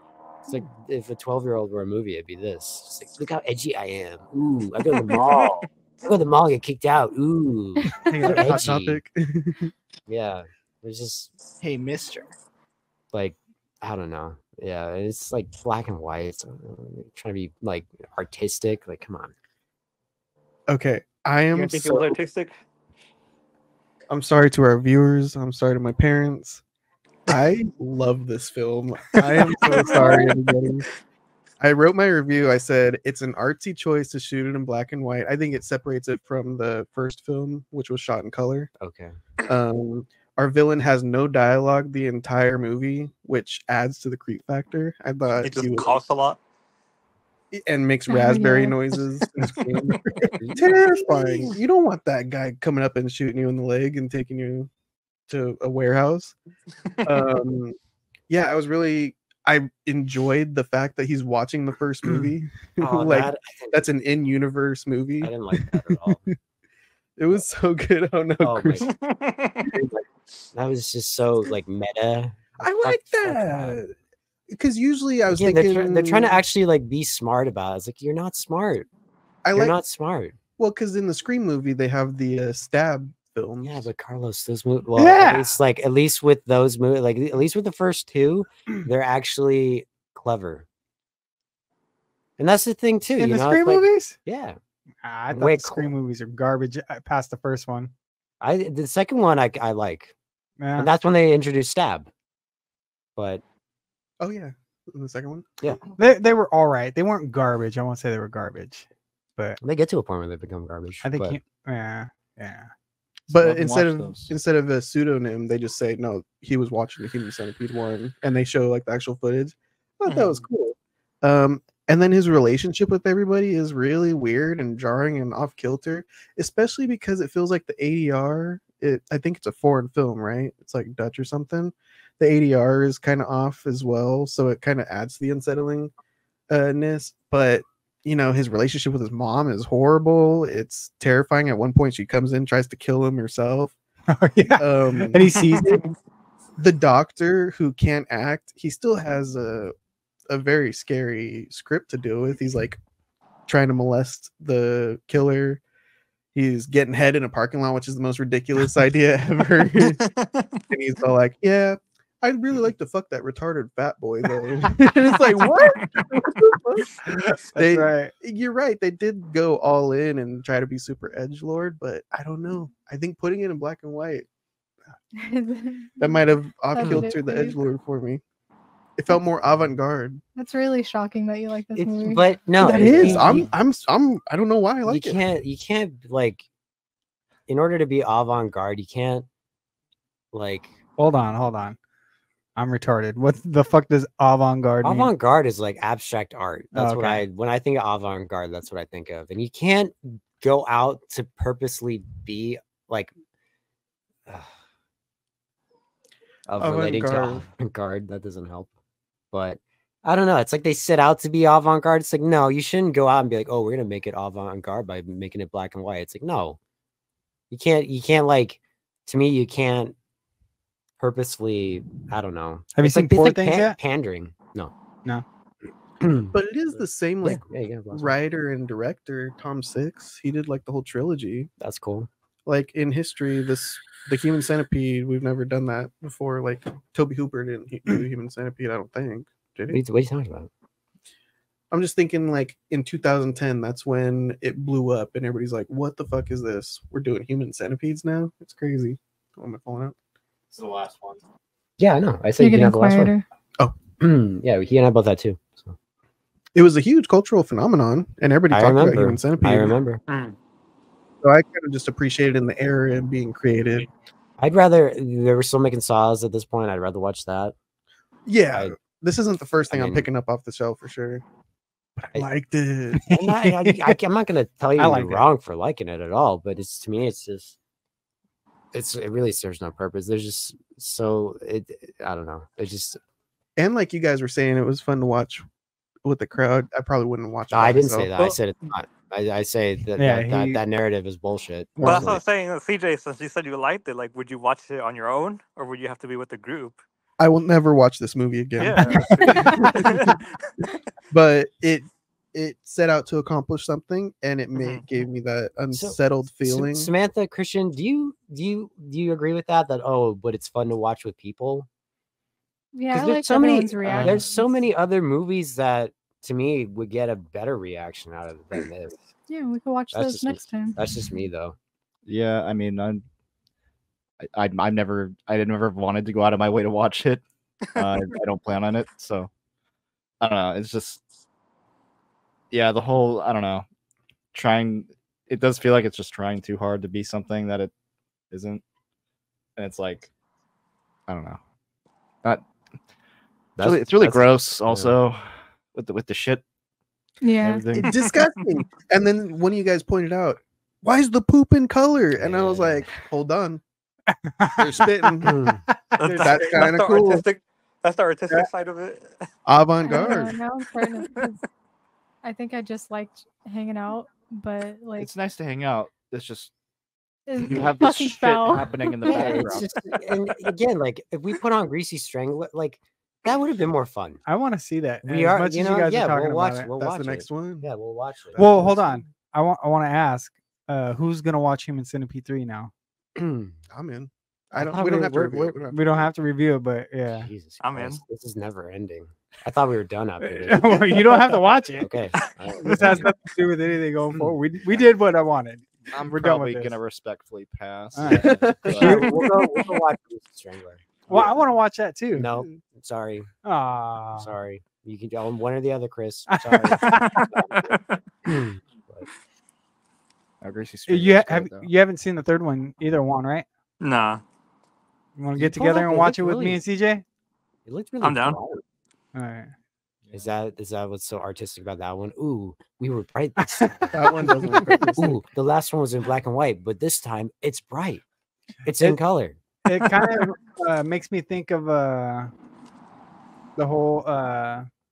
Speaker 8: It's like if a 12-year-old were a movie, it'd be this. It's like, look how edgy I am. Ooh, I go to the mall. I go to the mall, get kicked out. Ooh.
Speaker 2: Hey,
Speaker 8: So
Speaker 2: Hot
Speaker 8: edgy.
Speaker 2: Topic.
Speaker 8: Yeah. There's just
Speaker 10: Hey, mister.
Speaker 8: like I don't know. Yeah, it's like black and white. It's, trying to be like artistic. Like, come on.
Speaker 2: Okay, I
Speaker 3: You
Speaker 2: am
Speaker 3: don't think it was
Speaker 2: so.
Speaker 3: artistic?
Speaker 2: I'm sorry to our viewers. I'm sorry to my parents. I love this film. I am so sorry, everybody. I wrote my review. I said it's an artsy choice to shoot it in black and white. I think it separates it from the first film, which was shot in color.
Speaker 8: Okay.
Speaker 2: Our villain has no dialogue the entire movie, which adds to the creep factor. I thought
Speaker 3: It just
Speaker 2: he was,
Speaker 3: costs a lot.
Speaker 2: and makes
Speaker 9: Oh,
Speaker 2: raspberry
Speaker 9: yeah.
Speaker 2: noises and screams. Terrifying. You don't want that guy coming up and shooting you in the leg and taking you to a warehouse. Yeah, I enjoyed the fact that he's watching the first movie.
Speaker 8: Oh,
Speaker 2: Like that's an in-universe movie.
Speaker 8: I didn't like that at all.
Speaker 2: It was so good. Oh no,
Speaker 8: Oh
Speaker 2: Chris.
Speaker 8: that was just so like meta.
Speaker 2: I like that. Because usually I was
Speaker 8: Again,
Speaker 2: thinking
Speaker 8: they're trying to actually like be smart about it. It's like you're not smart. You're not smart.
Speaker 2: Well, because in the Scream movie they have the stab films.
Speaker 8: Yeah, but Carlos, those movies. Well, it's like at least with those movies, like at least with the first two, they're actually clever. And that's the thing too.
Speaker 4: In
Speaker 8: you
Speaker 4: the
Speaker 8: know,
Speaker 4: Scream
Speaker 8: it's like-
Speaker 4: movies?
Speaker 8: Yeah.
Speaker 4: I thought
Speaker 8: Wait,
Speaker 4: the Scream movies are garbage past the first one.
Speaker 8: The second one I like.
Speaker 4: Yeah.
Speaker 8: And that's when they introduced Stab. But
Speaker 2: Oh yeah, the second one.
Speaker 8: yeah,
Speaker 4: They were all right. They weren't garbage. I won't say they were garbage, but
Speaker 8: they get to a point where they become garbage.
Speaker 4: I think
Speaker 8: but-
Speaker 4: yeah.
Speaker 2: But instead of a pseudonym, they just say no. He was watching the Human Centipede one, and they show like the actual footage. I thought that was cool. And then his relationship with everybody is really weird and jarring and off kilter, especially because it feels like the ADR. I think it's a foreign film, right? It's like Dutch or something. The ADR is kind of off as well, so it kind of adds to the unsettlingness. But you know, his relationship with his mom is horrible. It's terrifying. At one point, she comes in, tries to kill him herself.
Speaker 4: Oh, yeah. And he sees it.
Speaker 2: The doctor who can't act, he still has a very scary script to deal with. He's like trying to molest the killer. He's getting head in a parking lot, which is the most ridiculous idea ever. And he's all like, yeah, I'd really like to fuck that retarded fat boy though. And it's like, what?
Speaker 4: That's right.
Speaker 2: You're right. They did go all in and try to be super edgelord, but I don't know. I think putting it in black and white, that might have off kiltered the edgelord for me. It felt more avant-garde.
Speaker 9: That's really shocking that you like this movie.
Speaker 8: But no,
Speaker 2: That is. I don't know why I like it.
Speaker 8: You can't like, in order to be avant-garde, you can't like.
Speaker 4: Hold on. I'm retarded. What the fuck does avant-garde mean?
Speaker 8: Avant-garde is like abstract art. That's what
Speaker 4: Okay.
Speaker 8: when I think of avant-garde, that's what I think of. And you can't go out to purposely be like relating to avant-garde. That doesn't help. But I don't know. It's like they set out to be avant-garde. It's like, no, you shouldn't go out and be like, oh, we're gonna make it avant-garde by making it black and white. It's like, no, you can't like, to me, you can't purposefully, I don't know.
Speaker 4: Have you
Speaker 8: It's
Speaker 4: seen
Speaker 8: like, it's
Speaker 4: Poor
Speaker 8: like
Speaker 4: Things yet?
Speaker 8: pandering. No.
Speaker 2: But it is the same like
Speaker 8: yeah,
Speaker 2: writer and director, Tom Six. He did like the whole trilogy.
Speaker 8: That's cool.
Speaker 2: Like in history, the Human Centipede, we've never done that before. Like Toby Hooper didn't do the Human Centipede, I don't think. Did he?
Speaker 8: What are you talking about?
Speaker 2: I'm just thinking like in 2010, that's when it blew up and everybody's like, what the fuck is this? We're doing Human Centipedes now? It's crazy. What am I pulling out?
Speaker 10: It's the last one.
Speaker 8: Yeah, I know. I said
Speaker 9: You're
Speaker 8: you can
Speaker 9: getting
Speaker 8: have the last one.
Speaker 9: quieter.
Speaker 8: Yeah, he and I both had two. So.
Speaker 2: It was a huge cultural phenomenon, and everybody talked about Human Centipede.
Speaker 8: I remember.
Speaker 2: So I kind of just appreciated in the era and being created.
Speaker 8: I'd rather they were still making Saws at this point. I'd rather watch that.
Speaker 2: Yeah, this isn't the first thing I'm picking up off the shelf for sure. But I liked it.
Speaker 8: I'm not going to tell you
Speaker 2: I
Speaker 8: you're
Speaker 2: like
Speaker 8: wrong for liking it at all, but it's to me, it's just it really serves no purpose. There's just I don't know. It just
Speaker 2: And like you guys were saying, it was fun to watch with the crowd. I probably wouldn't watch it.
Speaker 8: I
Speaker 2: by
Speaker 8: didn't say
Speaker 2: myself.
Speaker 8: that. I said it's not. I say that that narrative is bullshit.
Speaker 3: Well, that's what I'm saying. CJ, since you said you liked it, like, would you watch it on your own, or would you have to be with the group?
Speaker 2: I will never watch this movie again.
Speaker 3: Yeah.
Speaker 2: But it set out to accomplish something, and it gave me that unsettled feeling.
Speaker 8: Samantha, Christian, do you agree with that? That but it's fun to watch with people.
Speaker 9: Yeah, I
Speaker 8: Because
Speaker 9: like everyone's reaction.
Speaker 8: there's so many other movies that to me would get a better reaction out of than this.
Speaker 9: Yeah, we could watch those next time.
Speaker 8: That's just me though.
Speaker 10: Yeah, I mean, I never wanted to go out of my way to watch it. I don't plan on it, so I don't know. It's just, yeah, the whole, I don't know, trying. It does feel like it's just trying too hard to be something that it isn't, and it's like, I don't know. It's really gross. Also, with the shit.
Speaker 9: Yeah,
Speaker 10: everything.
Speaker 2: It's disgusting. And then one of you guys pointed out, why is the poop in color? And I was like, hold on, they're spitting. That's kind of cool.
Speaker 3: That's the artistic side of it.
Speaker 2: Avant-garde.
Speaker 9: now I'm starting to. 'Cause I think I just liked hanging out, but like
Speaker 10: It's nice to hang out. It's just
Speaker 9: it's
Speaker 10: you have this
Speaker 9: fucking
Speaker 10: shit
Speaker 9: foul.
Speaker 10: happening in the
Speaker 8: Yeah,
Speaker 10: background.
Speaker 8: it's just, and again, like if we put on Greasy Strangler, like that would have been more fun.
Speaker 4: I want to see that.
Speaker 8: We
Speaker 4: as
Speaker 8: are,
Speaker 4: much
Speaker 8: you
Speaker 4: as
Speaker 8: know,
Speaker 4: you guys
Speaker 8: yeah,
Speaker 4: are talking
Speaker 8: we'll watch.
Speaker 4: about it.
Speaker 8: We'll
Speaker 2: That's
Speaker 8: watch
Speaker 2: the next
Speaker 8: it.
Speaker 2: one.
Speaker 8: Yeah, we'll watch it.
Speaker 4: Well, hold on. I want to ask, who's gonna watch Human Centipede 3 now?
Speaker 2: I'm in.
Speaker 8: I thought
Speaker 2: We don't
Speaker 8: we
Speaker 2: have to
Speaker 8: were-
Speaker 2: review it. We don't have to
Speaker 4: We don't have to review it, but yeah.
Speaker 8: Jesus
Speaker 3: I'm in.
Speaker 8: Christ, this is never ending. I thought we were done after this.
Speaker 4: Well, you don't have to watch it.
Speaker 8: Okay.
Speaker 4: This has nothing to do with anything going forward. We did what I wanted.
Speaker 10: I'm
Speaker 4: We're done with
Speaker 10: probably
Speaker 4: this.
Speaker 10: gonna respectfully pass.
Speaker 4: All right.
Speaker 8: Yeah, we'll go watch Greasy Strangler.
Speaker 4: Well, I want to watch that too.
Speaker 8: No, sorry.
Speaker 4: Aw.
Speaker 8: Sorry. You can go one or the other, Chris. Sorry.
Speaker 10: Greasy Strangler's
Speaker 4: You
Speaker 10: great,
Speaker 4: have
Speaker 10: though.
Speaker 4: you haven't seen the third one either, one, right?
Speaker 3: Nah,
Speaker 4: You want to
Speaker 8: You
Speaker 4: get
Speaker 8: pulled
Speaker 4: together
Speaker 8: up,
Speaker 4: and
Speaker 8: it
Speaker 4: watch it
Speaker 8: looked
Speaker 4: with me
Speaker 8: really-
Speaker 4: and CJ?
Speaker 8: It looked really
Speaker 3: I'm down.
Speaker 8: bright.
Speaker 4: All right.
Speaker 8: Is that what's so artistic about that one? Ooh, we were bright this time.
Speaker 2: That one doesn't look artistic.
Speaker 8: Ooh, the last one was in black and white, but this time it's bright. It's in color.
Speaker 4: It kind of makes me think of the whole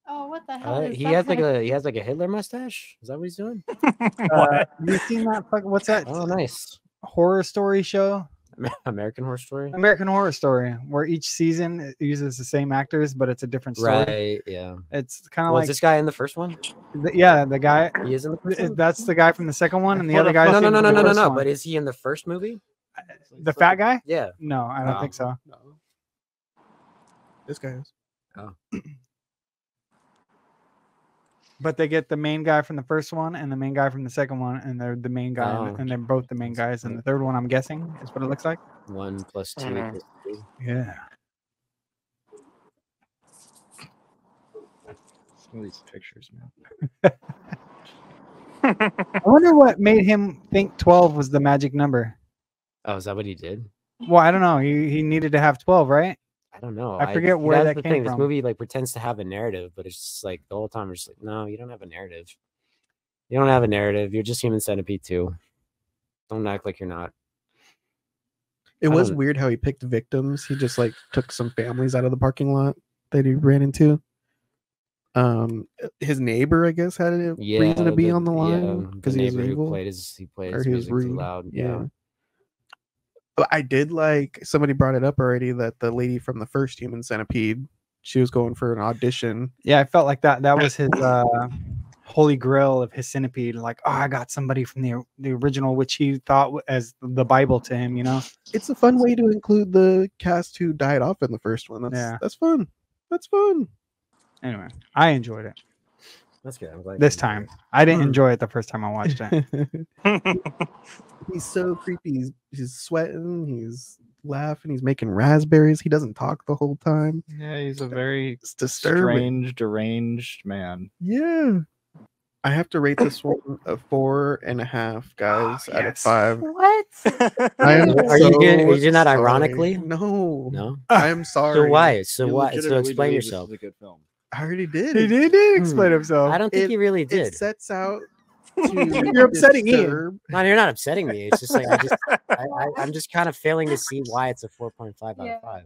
Speaker 9: Oh, what the hell? Is
Speaker 8: He
Speaker 9: that?
Speaker 8: has like a Hitler mustache. Is that what he's doing?
Speaker 4: you seen that what's that
Speaker 8: Oh, nice.
Speaker 4: horror story show?
Speaker 8: American Horror Story.
Speaker 4: American Horror Story, where each season it uses the same actors, but it's a different story.
Speaker 8: Right. Yeah.
Speaker 4: It's kind of
Speaker 8: Was
Speaker 4: like
Speaker 8: this guy in the first one?
Speaker 4: the guy.
Speaker 8: He is in the first one.
Speaker 4: That's the guy from the second one, and the other guy.
Speaker 8: No. But is he in the first movie?
Speaker 4: The fat guy?
Speaker 8: Yeah.
Speaker 4: No, I don't think so.
Speaker 2: No. This guy is.
Speaker 8: Oh.
Speaker 4: But they get the main guy from the first one and the main guy from the second one, and they're the main guy,
Speaker 8: Oh.
Speaker 4: and they're both the main guys. And the third one, I'm guessing, is what it looks like.
Speaker 8: 1 + 2
Speaker 3: Mhm.
Speaker 8: = 3.
Speaker 4: Yeah.
Speaker 10: Some of these pictures, man.
Speaker 4: I wonder what made him think 12 was the magic number.
Speaker 8: Oh, is that what he did?
Speaker 4: Well, I don't know. He needed to have 12, right?
Speaker 8: I don't know.
Speaker 4: I forget where
Speaker 8: that's
Speaker 4: that
Speaker 8: the
Speaker 4: came
Speaker 8: thing.
Speaker 4: from.
Speaker 8: This movie like pretends to have a narrative, but it's just like the whole time we're just like, no, you don't have a narrative. You don't have a narrative. You're just Human Centipede 2. Don't act like you're not.
Speaker 2: It
Speaker 8: I
Speaker 2: was
Speaker 8: don't-
Speaker 2: weird how he picked victims. He just like took some families out of the parking lot that he ran into. His neighbor, I guess, had a reason to be on the line because he was evil.
Speaker 8: He played his
Speaker 2: or he was
Speaker 8: music too
Speaker 2: rude.
Speaker 8: loud.
Speaker 2: Yeah. But I did like somebody brought it up already that the lady from the first Human Centipede, she was going for an audition.
Speaker 4: Yeah, I felt like that was his holy grail of his centipede. Like, oh, I got somebody from the original, which he thought as the Bible to him. You know,
Speaker 2: It's a fun way to include the cast who died off in the first one. That's fun. That's fun.
Speaker 4: Anyway, I enjoyed it
Speaker 8: That's good. I'm glad
Speaker 4: this
Speaker 8: you
Speaker 4: time.
Speaker 8: enjoyed
Speaker 4: I didn't enjoy it the first time I watched it.
Speaker 2: He's so creepy. He's sweating. He's laughing. He's making raspberries. He doesn't talk the whole time.
Speaker 10: Yeah, he's a very
Speaker 2: It's disturbing.
Speaker 10: strange, deranged man.
Speaker 2: Yeah. I have to rate this one a 4.5, guys, out of
Speaker 4: yes.
Speaker 2: 5.
Speaker 9: What?
Speaker 2: I am
Speaker 8: Are you doing that
Speaker 2: sorry.
Speaker 8: ironically?
Speaker 2: No.
Speaker 8: No.
Speaker 2: I am sorry.
Speaker 8: So why? So
Speaker 10: You
Speaker 8: why? So
Speaker 10: legitimately
Speaker 8: explain
Speaker 10: believe
Speaker 8: yourself.
Speaker 10: This is a good film.
Speaker 2: I already did.
Speaker 4: He did explain himself.
Speaker 8: I don't think he really did.
Speaker 2: It sets out to
Speaker 4: You're upsetting Ian.
Speaker 2: disturb.
Speaker 8: No, you're not upsetting me. It's just like I'm just kind of failing to see why it's a 4.5 out
Speaker 9: Yeah.
Speaker 8: of 5.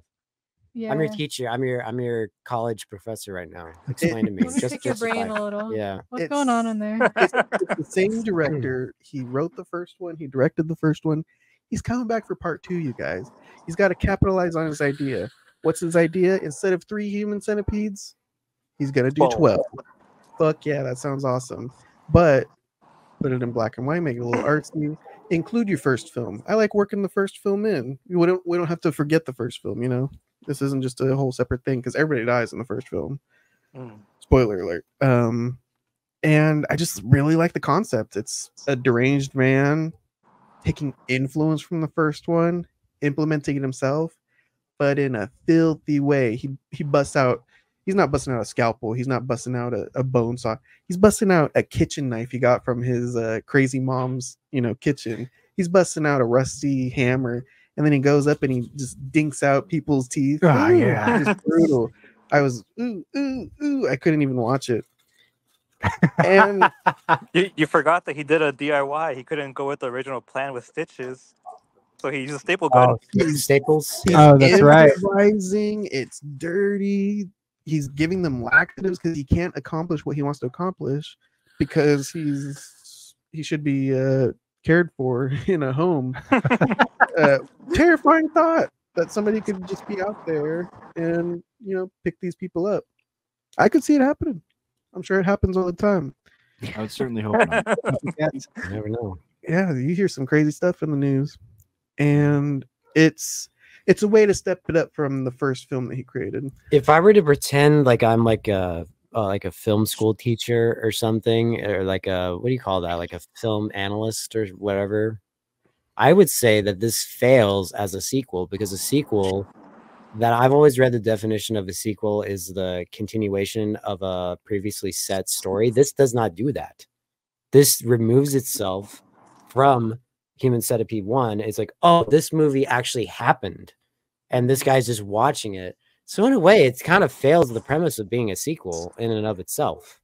Speaker 9: Yeah.
Speaker 8: I'm your teacher. I'm your college professor right now. Explain to me.
Speaker 9: Let me
Speaker 8: Just
Speaker 9: pick your brain
Speaker 8: justify.
Speaker 9: a little.
Speaker 8: Yeah.
Speaker 9: What's
Speaker 2: It's-
Speaker 9: going on in there?
Speaker 2: It's the same director. He wrote the first one. He directed the first one. He's coming back for part 2, you guys. He's got to capitalize on his idea. What's his idea? Instead of 3 human centipedes, he's gonna do 12. Fuck yeah, that sounds awesome. But put it in black and white, make it a little artsy. Include your first film. I like working the first film in. We don't have to forget the first film, you know. This isn't just a whole separate thing because everybody dies in the first film.
Speaker 3: Mm.
Speaker 2: Spoiler alert. And I just really like the concept. It's a deranged man taking influence from the first one, implementing it himself, but in a filthy way. He busts out. He's not busting out a scalpel. He's not busting out a bone saw. He's busting out a kitchen knife he got from his crazy mom's, kitchen. He's busting out a rusty hammer, and then he goes up and he just dinks out people's teeth.
Speaker 4: Oh, yeah.
Speaker 2: It's brutal. I was ooh. I couldn't even watch it. And
Speaker 3: You forgot that he did a DIY. He couldn't go with the original plan with stitches, so he used a staple gun.
Speaker 8: Staples.
Speaker 4: Oh, that's right.
Speaker 2: improvising. It's dirty. He's giving them laxatives because he can't accomplish what he wants to accomplish because he should be cared for in a home. Terrifying thought that somebody could just be out there and pick these people up. I could see it happening. I'm sure it happens all the time.
Speaker 10: I would certainly hope not.
Speaker 8: You never know.
Speaker 2: Yeah, you hear some crazy stuff in the news, and it's a way to step it up from the first film that he created.
Speaker 8: If I were to pretend like I'm like a film school teacher or something, or like what do you call that? Like a film analyst or whatever, I would say that this fails as a sequel because a sequel, that I've always read the definition of a sequel is the continuation of a previously set story. This does not do that. This removes itself from Human Centipede 1. It's like, oh, this movie actually happened, and this guy's just watching it. So in a way, it kind of fails the premise of being a sequel in and of itself.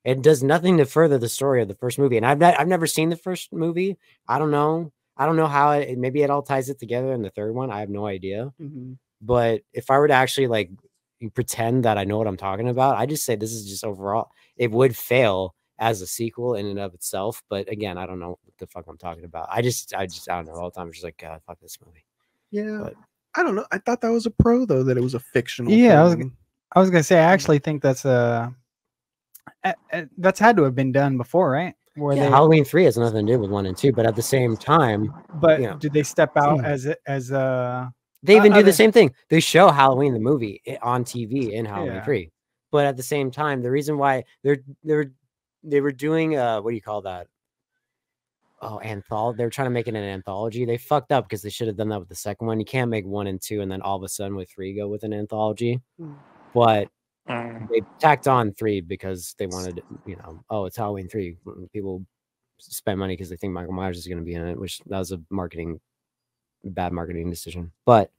Speaker 8: It does nothing to further the story of the first movie. And I've never seen the first movie. I don't know how maybe it all ties it together in the third one. I have no idea.
Speaker 2: Mm-hmm.
Speaker 8: But if I were to actually like pretend that I know what I'm talking about, I just say this is just overall, it would fail as a sequel in and of itself. But again, I don't know what the fuck I'm talking about. I don't know. All the time I'm just like, God, fuck this movie.
Speaker 2: Yeah.
Speaker 8: But
Speaker 2: I don't know. I thought that was a pro though, that it was a fictional.
Speaker 4: Yeah,
Speaker 2: thing.
Speaker 4: I was gonna say I actually think that's that's had to have been done before, right? Where
Speaker 8: yeah, Halloween 3 has nothing to do with 1 and 2, but at the same time,
Speaker 4: but did they step out as
Speaker 8: they even do the same thing. They show Halloween the movie on TV in Halloween 3, but at the same time, the reason why they were doing what do you call that? Oh, anthology. They're trying to make it an anthology. They fucked up because they should have done that with the second one. You can't make 1 and 2 and then all of a sudden with 3 go with an anthology. But they tacked on 3 because they wanted, oh, it's Halloween 3. People spend money because they think Michael Myers is going to be in it, which that was a bad marketing decision. But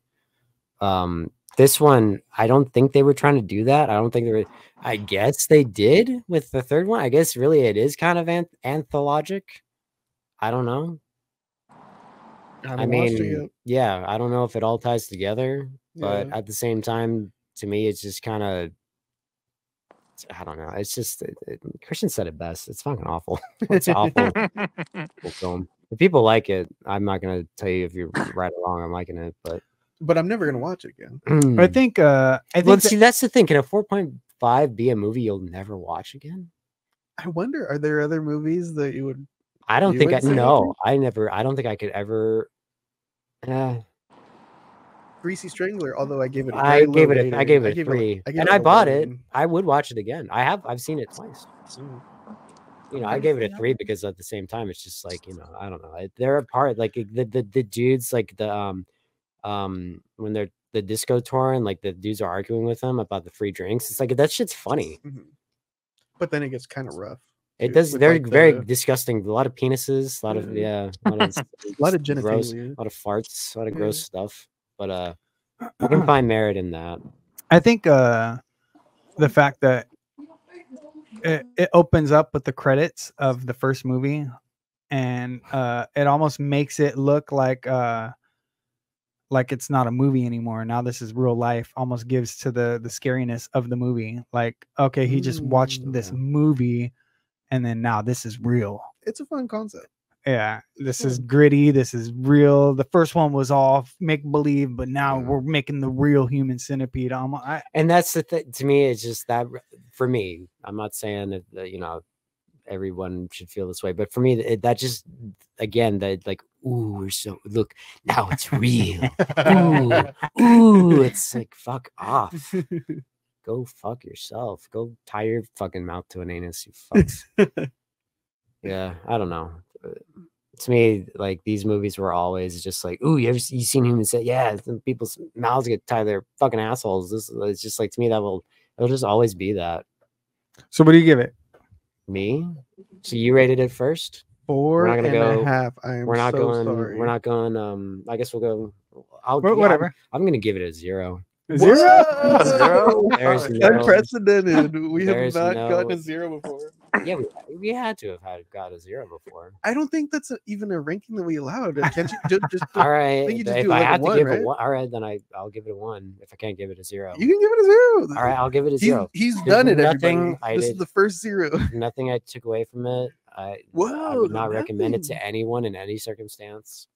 Speaker 8: this one, I don't think they were trying to do that. I don't think they were. I guess they did with the third one. I guess really it is kind of anthologic. I don't know. I mean, yeah, I don't know if it all ties together, but at the same time, to me, it's just kind of, I don't know. It's just, Christian said it best. It's fucking awful. It's awful film. If people like it, I'm not going to tell you if you're right or wrong. I'm liking it, but
Speaker 2: I'm never going to watch it again.
Speaker 4: I think,
Speaker 8: see, that's the thing. Can a 4.5 be a movie you'll never watch again?
Speaker 2: I wonder, are there other movies that you would?
Speaker 8: I don't think I don't think I could ever.
Speaker 2: Greasy Strangler, although I gave it.
Speaker 8: I gave it a 3, and I bought it. I would watch it again. I've seen it twice. I gave it a 3 because at the same time, it's just like I don't know. They're apart. Like the dudes, like when they're the disco tour and like the dudes are arguing with them about the free drinks. It's like that shit's funny.
Speaker 2: But then it gets kind of rough.
Speaker 8: It does. They're very disgusting. A lot of penises, a lot of a lot of
Speaker 2: genitalia,
Speaker 8: a lot of farts, a lot of gross stuff. But I can find merit in that.
Speaker 4: I think the fact that it opens up with the credits of the first movie, and it almost makes it look like it's not a movie anymore. Now this is real life. Almost gives to the scariness of the movie. Like, okay, he just watched this movie. And then now this is real.
Speaker 2: It's a fun concept.
Speaker 4: Yeah, this is gritty. This is real. The first one was all make believe, but now we're making the real Human Centipede. And
Speaker 8: that's the thing to me. It's just that for me. I'm not saying that everyone should feel this way. But for me, that just again that like, ooh, we're so look now it's real. Ooh, it's like fuck off. Go fuck yourself. Go tie your fucking mouth to an anus, you fucks. Yeah, I don't know. To me, like these movies were always just like, ooh, you seen Human Centipede? Yeah, people's mouths get tied their fucking assholes. This it's just like to me it'll just always be that.
Speaker 4: So what do you give it?
Speaker 8: Me? So you rated it first?
Speaker 2: 4.5. I am
Speaker 8: We're not
Speaker 2: so
Speaker 8: going.
Speaker 2: sorry.
Speaker 8: We're not going. I guess we'll go.
Speaker 4: Whatever.
Speaker 8: I'm gonna give it a 0.
Speaker 4: 0?
Speaker 3: Zero?
Speaker 8: There's no,
Speaker 2: Unprecedented. We have
Speaker 8: There's
Speaker 2: not
Speaker 8: no-
Speaker 2: gotten a 0 before.
Speaker 8: yeah, we had to have got a 0 before.
Speaker 2: I don't think that's even a ranking that we allowed. Can't you just
Speaker 8: All right.
Speaker 2: think you just
Speaker 8: If
Speaker 2: do
Speaker 8: I
Speaker 2: like a
Speaker 8: have to
Speaker 2: 1,
Speaker 8: give
Speaker 2: right?
Speaker 8: it 1, all right, then I'll give it a 1. If I can't give it a 0,
Speaker 2: You can give it a 0.
Speaker 8: all right, I'll give it a 0.
Speaker 2: He's
Speaker 8: There's
Speaker 2: done it,
Speaker 8: nothing
Speaker 2: everybody. This is the first 0.
Speaker 8: Nothing I took away from it. I
Speaker 2: Whoa,
Speaker 8: would not recommend it
Speaker 2: nothing.
Speaker 8: to anyone in any circumstance.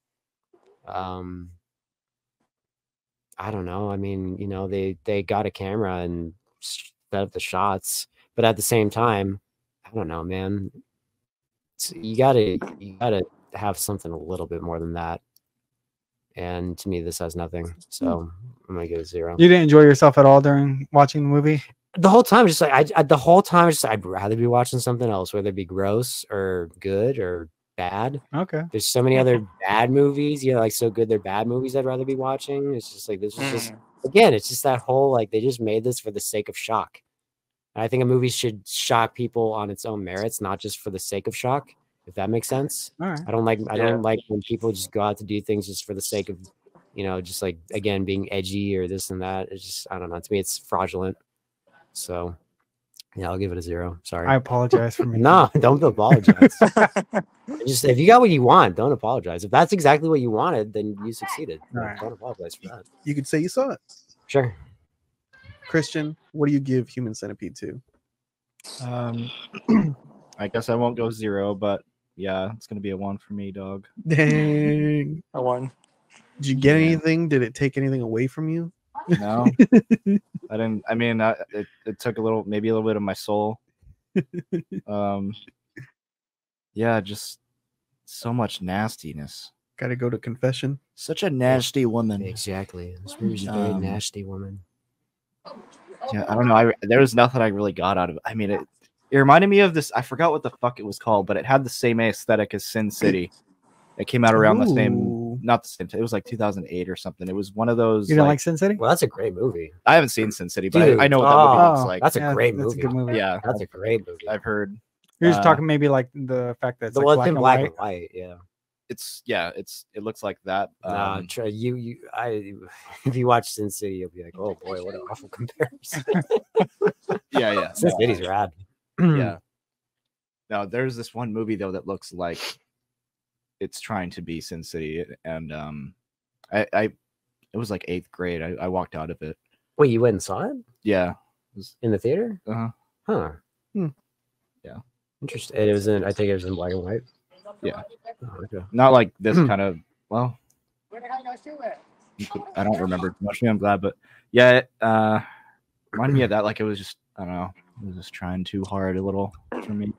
Speaker 8: I don't know. I mean, you know, they got a camera and set up the shots, but at the same time, I don't know, man. You gotta have something a little bit more than that. And to me, this has nothing. So I'm gonna give it a 0.
Speaker 4: You didn't enjoy yourself at all during watching the movie?
Speaker 8: The whole time, just like the whole time, just I'd rather be watching something else, whether it be gross or good or bad.
Speaker 4: Okay.
Speaker 8: There's so many other bad movies, you know, like so good they're bad movies I'd rather be watching. It's just like this is just again, it's just that whole like they just made this for the sake of shock. And I think a movie should shock people on its own merits, not just for the sake of shock, if that makes sense.
Speaker 4: All right.
Speaker 8: I don't like when people just go out to do things just for the sake of, you know, just like again being edgy or this and that. It's just I don't know. To me, it's fraudulent. So yeah, I'll give it a 0. Sorry.
Speaker 4: I apologize for me.
Speaker 8: No, don't apologize. Just if you got what you want, don't apologize. If that's exactly what you wanted, then you succeeded.
Speaker 4: Right.
Speaker 8: Don't apologize for that.
Speaker 2: You could say you saw it.
Speaker 8: Sure.
Speaker 2: Christian, what do you give Human Centipede to?
Speaker 10: I guess I won't go 0, but yeah, it's gonna be a 1 for me, dog.
Speaker 2: Dang.
Speaker 3: A 1.
Speaker 2: Did you get anything? Did it take anything away from you?
Speaker 10: No, I didn't. I mean, it took maybe a little bit of my soul. Yeah, just so much nastiness.
Speaker 2: Got to go to confession.
Speaker 10: Such a nasty woman.
Speaker 8: Exactly. This movie's a very nasty woman.
Speaker 10: Yeah, I don't know. There was nothing I really got out of it. I mean, it reminded me of this. I forgot what the fuck it was called, but it had the same aesthetic as Sin City. It came out around the same, not the same. It was like 2008 or something. It was one of those.
Speaker 4: You don't like Sin City?
Speaker 8: Well, that's a great movie.
Speaker 10: I haven't seen Sin City, but
Speaker 8: Dude,
Speaker 10: I know what that movie looks like.
Speaker 8: That's a great
Speaker 4: That's
Speaker 8: movie.
Speaker 4: a good movie.
Speaker 10: Yeah,
Speaker 8: That's a great movie.
Speaker 10: I've heard.
Speaker 4: You're just talking maybe like the fact that it's
Speaker 8: The
Speaker 4: like
Speaker 8: one in
Speaker 4: black
Speaker 8: black
Speaker 4: and white.
Speaker 8: and white. Yeah.
Speaker 10: It looks like that.
Speaker 8: Nah, if you watch Sin City, you'll be like, oh boy, what an awful comparison.
Speaker 10: yeah.
Speaker 8: Sin City's rad.
Speaker 10: Yeah. Now there's this one movie though that looks like it's trying to be Sin City, and it was like 8th grade. I walked out of it.
Speaker 8: Wait, you went and saw it?
Speaker 10: Yeah.
Speaker 8: In the theater?
Speaker 10: Uh-huh.
Speaker 8: Huh.
Speaker 10: Yeah.
Speaker 8: Interesting. It was in. I think it was in black and white.
Speaker 10: Yeah.
Speaker 8: Oh, okay.
Speaker 10: Not like this kind of. Well, I don't remember too much. I'm glad, but yeah, it reminded me of that. Like it was just, I don't know, it was just trying too hard a little for me.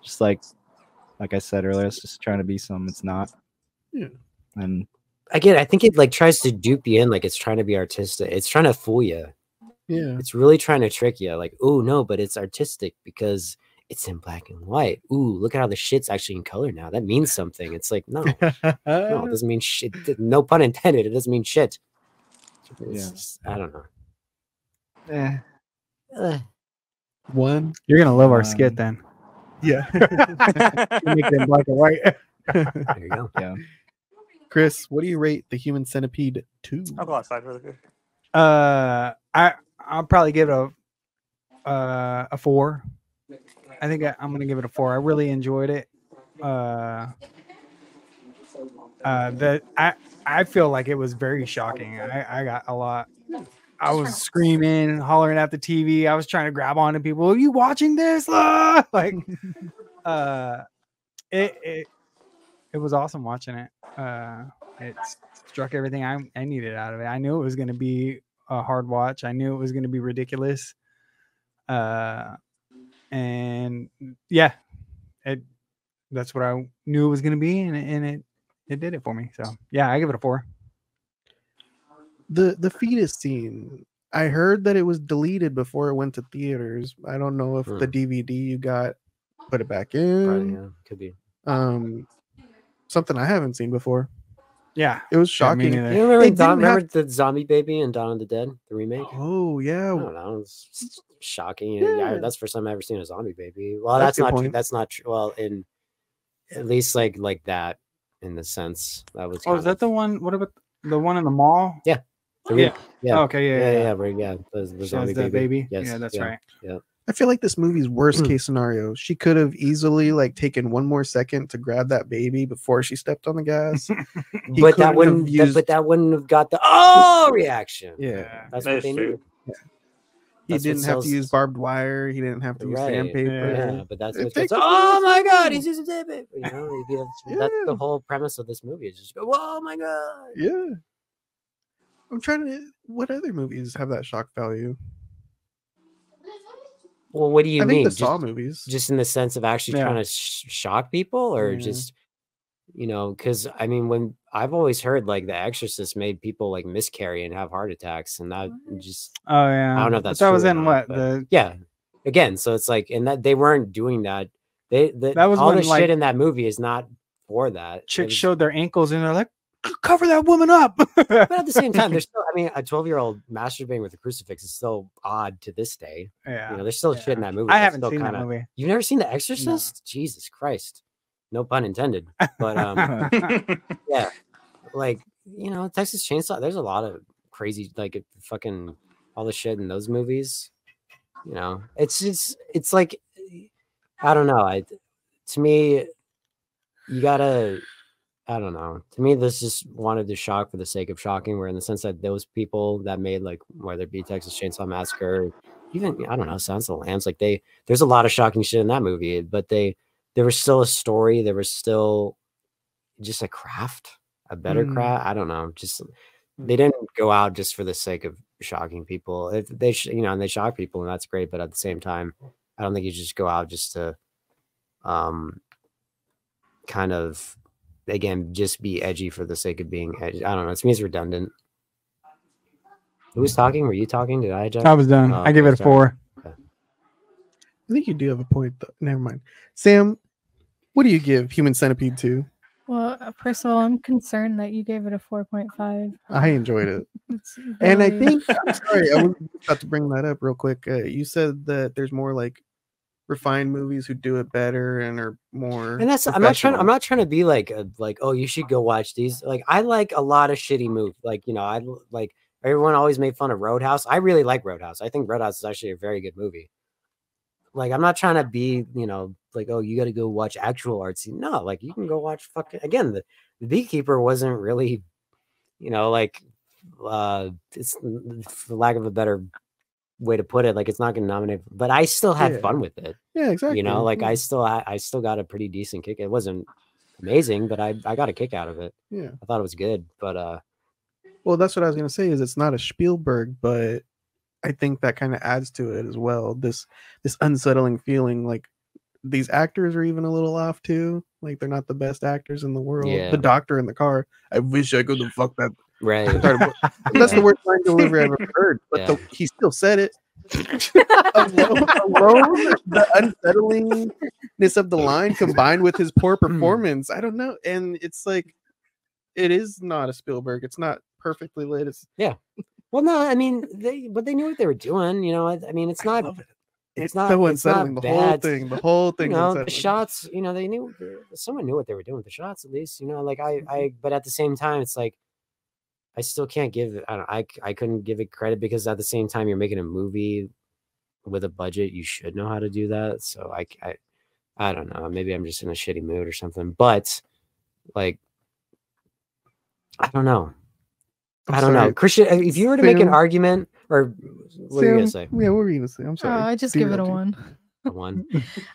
Speaker 10: Just like I said earlier, it's just trying to be something it's not.
Speaker 2: Yeah.
Speaker 8: And again, I think it like tries to dupe you in, like it's trying to be artistic. It's trying to fool you.
Speaker 2: Yeah.
Speaker 8: It's really trying to trick you. Like, oh no, but it's artistic because it's in black and white. Ooh, look at how the shit's actually in color now. That means something. It's like, no, no, it doesn't mean shit. No pun intended. It doesn't mean shit. It's just, I don't know.
Speaker 2: 1.
Speaker 4: You're gonna love our skit then.
Speaker 2: Yeah.
Speaker 4: Make it in black and white.
Speaker 8: There you go.
Speaker 10: Yeah.
Speaker 2: Chris, what do you rate the Human Centipede 2?
Speaker 3: I'll go outside really quick.
Speaker 4: I'll probably give it a 4. I think I'm gonna give it a 4. I really enjoyed it. I feel like it was very shocking. I got a lot. I was screaming, hollering at the TV. I was trying to grab onto people. Are you watching this? Ah! Like, it was awesome watching it. It struck everything I needed out of it. I knew it was going to be a hard watch. I knew it was going to be ridiculous. And yeah, that's what I knew it was gonna be, and it did it for me. So yeah, I give it a 4.
Speaker 2: The fetus scene. I heard that it was deleted before it went to theaters. I don't know if the DVD you got put it back in.
Speaker 8: Probably, yeah, could be.
Speaker 2: Something I haven't seen before.
Speaker 4: Yeah,
Speaker 2: it was
Speaker 4: yeah, me
Speaker 2: shocking.
Speaker 4: neither.
Speaker 8: You remember the Zombie Baby and Dawn of the Dead, the remake?
Speaker 2: Oh yeah.
Speaker 8: I don't know. It's shocking.
Speaker 2: Yeah.
Speaker 8: That's the first time I've ever seen a zombie baby. Well,
Speaker 2: That's
Speaker 8: that's
Speaker 2: a good
Speaker 8: not true.
Speaker 2: point.
Speaker 8: That's not true. Well, in at least like that in the sense that was.
Speaker 4: Oh, is that the one? What about the one in the mall?
Speaker 8: Yeah.
Speaker 4: Yeah.
Speaker 8: Yeah.
Speaker 4: Oh, okay. Yeah.
Speaker 8: The
Speaker 4: She
Speaker 8: zombie
Speaker 4: has that baby.
Speaker 8: Yes.
Speaker 4: Yeah, that's right.
Speaker 8: Yeah.
Speaker 2: I feel like this movie's worst case scenario. She could have easily like taken one more second to grab that baby before she stepped on the gas.
Speaker 8: But that wouldn't have got the reaction.
Speaker 2: Yeah,
Speaker 8: that's what they needed.
Speaker 2: Yeah. He didn't have to use barbed wire. He didn't have to use sandpaper.
Speaker 8: Yeah, but that's what gets, oh my god, he's just a baby. You know, that's the whole premise of this movie. Is just go, oh my god.
Speaker 2: Yeah. I'm trying to. What other movies have that shock value?
Speaker 8: Well, what do you
Speaker 2: I
Speaker 8: mean?
Speaker 2: think the Saw movies.
Speaker 8: Just in the sense of actually trying to shock people, or just, you know, because I mean, when I've always heard like The Exorcist made people like miscarry and have heart attacks, and that just,
Speaker 4: oh yeah,
Speaker 8: I don't know if that's
Speaker 4: that
Speaker 8: true
Speaker 4: was
Speaker 8: or
Speaker 4: in
Speaker 8: not,
Speaker 4: what
Speaker 8: but yeah. Again, so it's like, and that they weren't doing that. That
Speaker 4: was
Speaker 8: all
Speaker 4: when,
Speaker 8: the
Speaker 4: like,
Speaker 8: shit in that movie is not for that.
Speaker 4: chicks showed their ankles and they're like, cover that woman up.
Speaker 8: But at the same time, there's still, I mean, a 12-year-old masturbating with a crucifix is still odd to this day.
Speaker 4: Yeah.
Speaker 8: You know, there's still shit in that movie.
Speaker 4: I
Speaker 8: that's
Speaker 4: haven't
Speaker 8: still
Speaker 4: seen that
Speaker 8: kinda,
Speaker 4: movie.
Speaker 8: You've never seen The Exorcist? Jesus Christ. No pun intended. But yeah. Like, you know, Texas Chainsaw, there's a lot of crazy, like fucking all the shit in those movies. You know, it's just, it's like, I don't know. To me, you gotta, I don't know. To me, this just wanted to shock for the sake of shocking, where in the sense that those people that made, like, whether it be Texas Chainsaw Massacre, even, I don't know, Silence of the Lambs, like there's a lot of shocking shit in that movie, but there was still a story. There was still just a craft, a better craft. I don't know. Just, they didn't go out just for the sake of shocking people. If they, you know, and they shock people, and that's great. But at the same time, I don't think you just go out just to, kind of, again, just be edgy for the sake of being edgy. I don't know. To me, it's redundant. Who was talking? Were you talking? Did I? Jeff?
Speaker 4: I was done. I give it a 4.
Speaker 2: I think you do have a point, though. Never mind. Sam, what do you give Human Centipede 2?
Speaker 9: Well, first of all, I'm concerned that you gave it a 4.5.
Speaker 2: I enjoyed it. And I think, I'm sorry, I was about to bring that up real quick. You said that there's more like refined movies who do it better and are more,
Speaker 8: and that's, I'm not trying to be like oh, you should go watch these. Like, I like a lot of shitty movies. Like, you know, I like, everyone always made fun of Roadhouse. I really like Roadhouse. I think Roadhouse is actually a very good movie. Like, I'm not trying to be, you know, like, oh, you got to go watch actual artsy. No, like, you can go watch fucking, again, the Beekeeper wasn't really, you know, like, it's, for lack of a better way to put it, like, it's not going to nominate, but I still had fun with it.
Speaker 2: Yeah, exactly.
Speaker 8: You know, like, I still got a pretty decent kick. It wasn't amazing, but I got a kick out of it.
Speaker 2: Yeah,
Speaker 8: I thought it was good. But
Speaker 2: well, that's what I was gonna say. Is it's not a Spielberg, but I think that kind of adds to it as well. This unsettling feeling, like these actors are even a little off too. Like, they're not the best actors in the world.
Speaker 8: Yeah.
Speaker 2: The doctor in the car. I wish I could have fucked that.
Speaker 8: Right.
Speaker 2: That's the worst line delivery I've ever heard. But he still said it. alone, the unsettlingness of the line combined with his poor performance, I don't know. And it's like, it is not a Spielberg. It's not perfectly lit. It's
Speaker 8: well, no, I mean, they knew what they were doing. You know, I mean, it's not. It's not
Speaker 2: so unsettling.
Speaker 8: Not
Speaker 2: the
Speaker 8: bad.
Speaker 2: whole thing.
Speaker 8: You know, the shots. You know, they knew. Someone knew what they were doing with the shots, at least. You know, like I. But at the same time, it's like, I still can't give. I couldn't give it credit, because at the same time, you're making a movie with a budget. You should know how to do that. So I don't know. Maybe I'm just in a shitty mood or something. But like, I don't know. I don't know, Christian. If you were to make an argument, or what are you gonna say?
Speaker 2: Yeah, what were you gonna say? I'm sorry.
Speaker 9: I just give it a 1.
Speaker 8: A 1.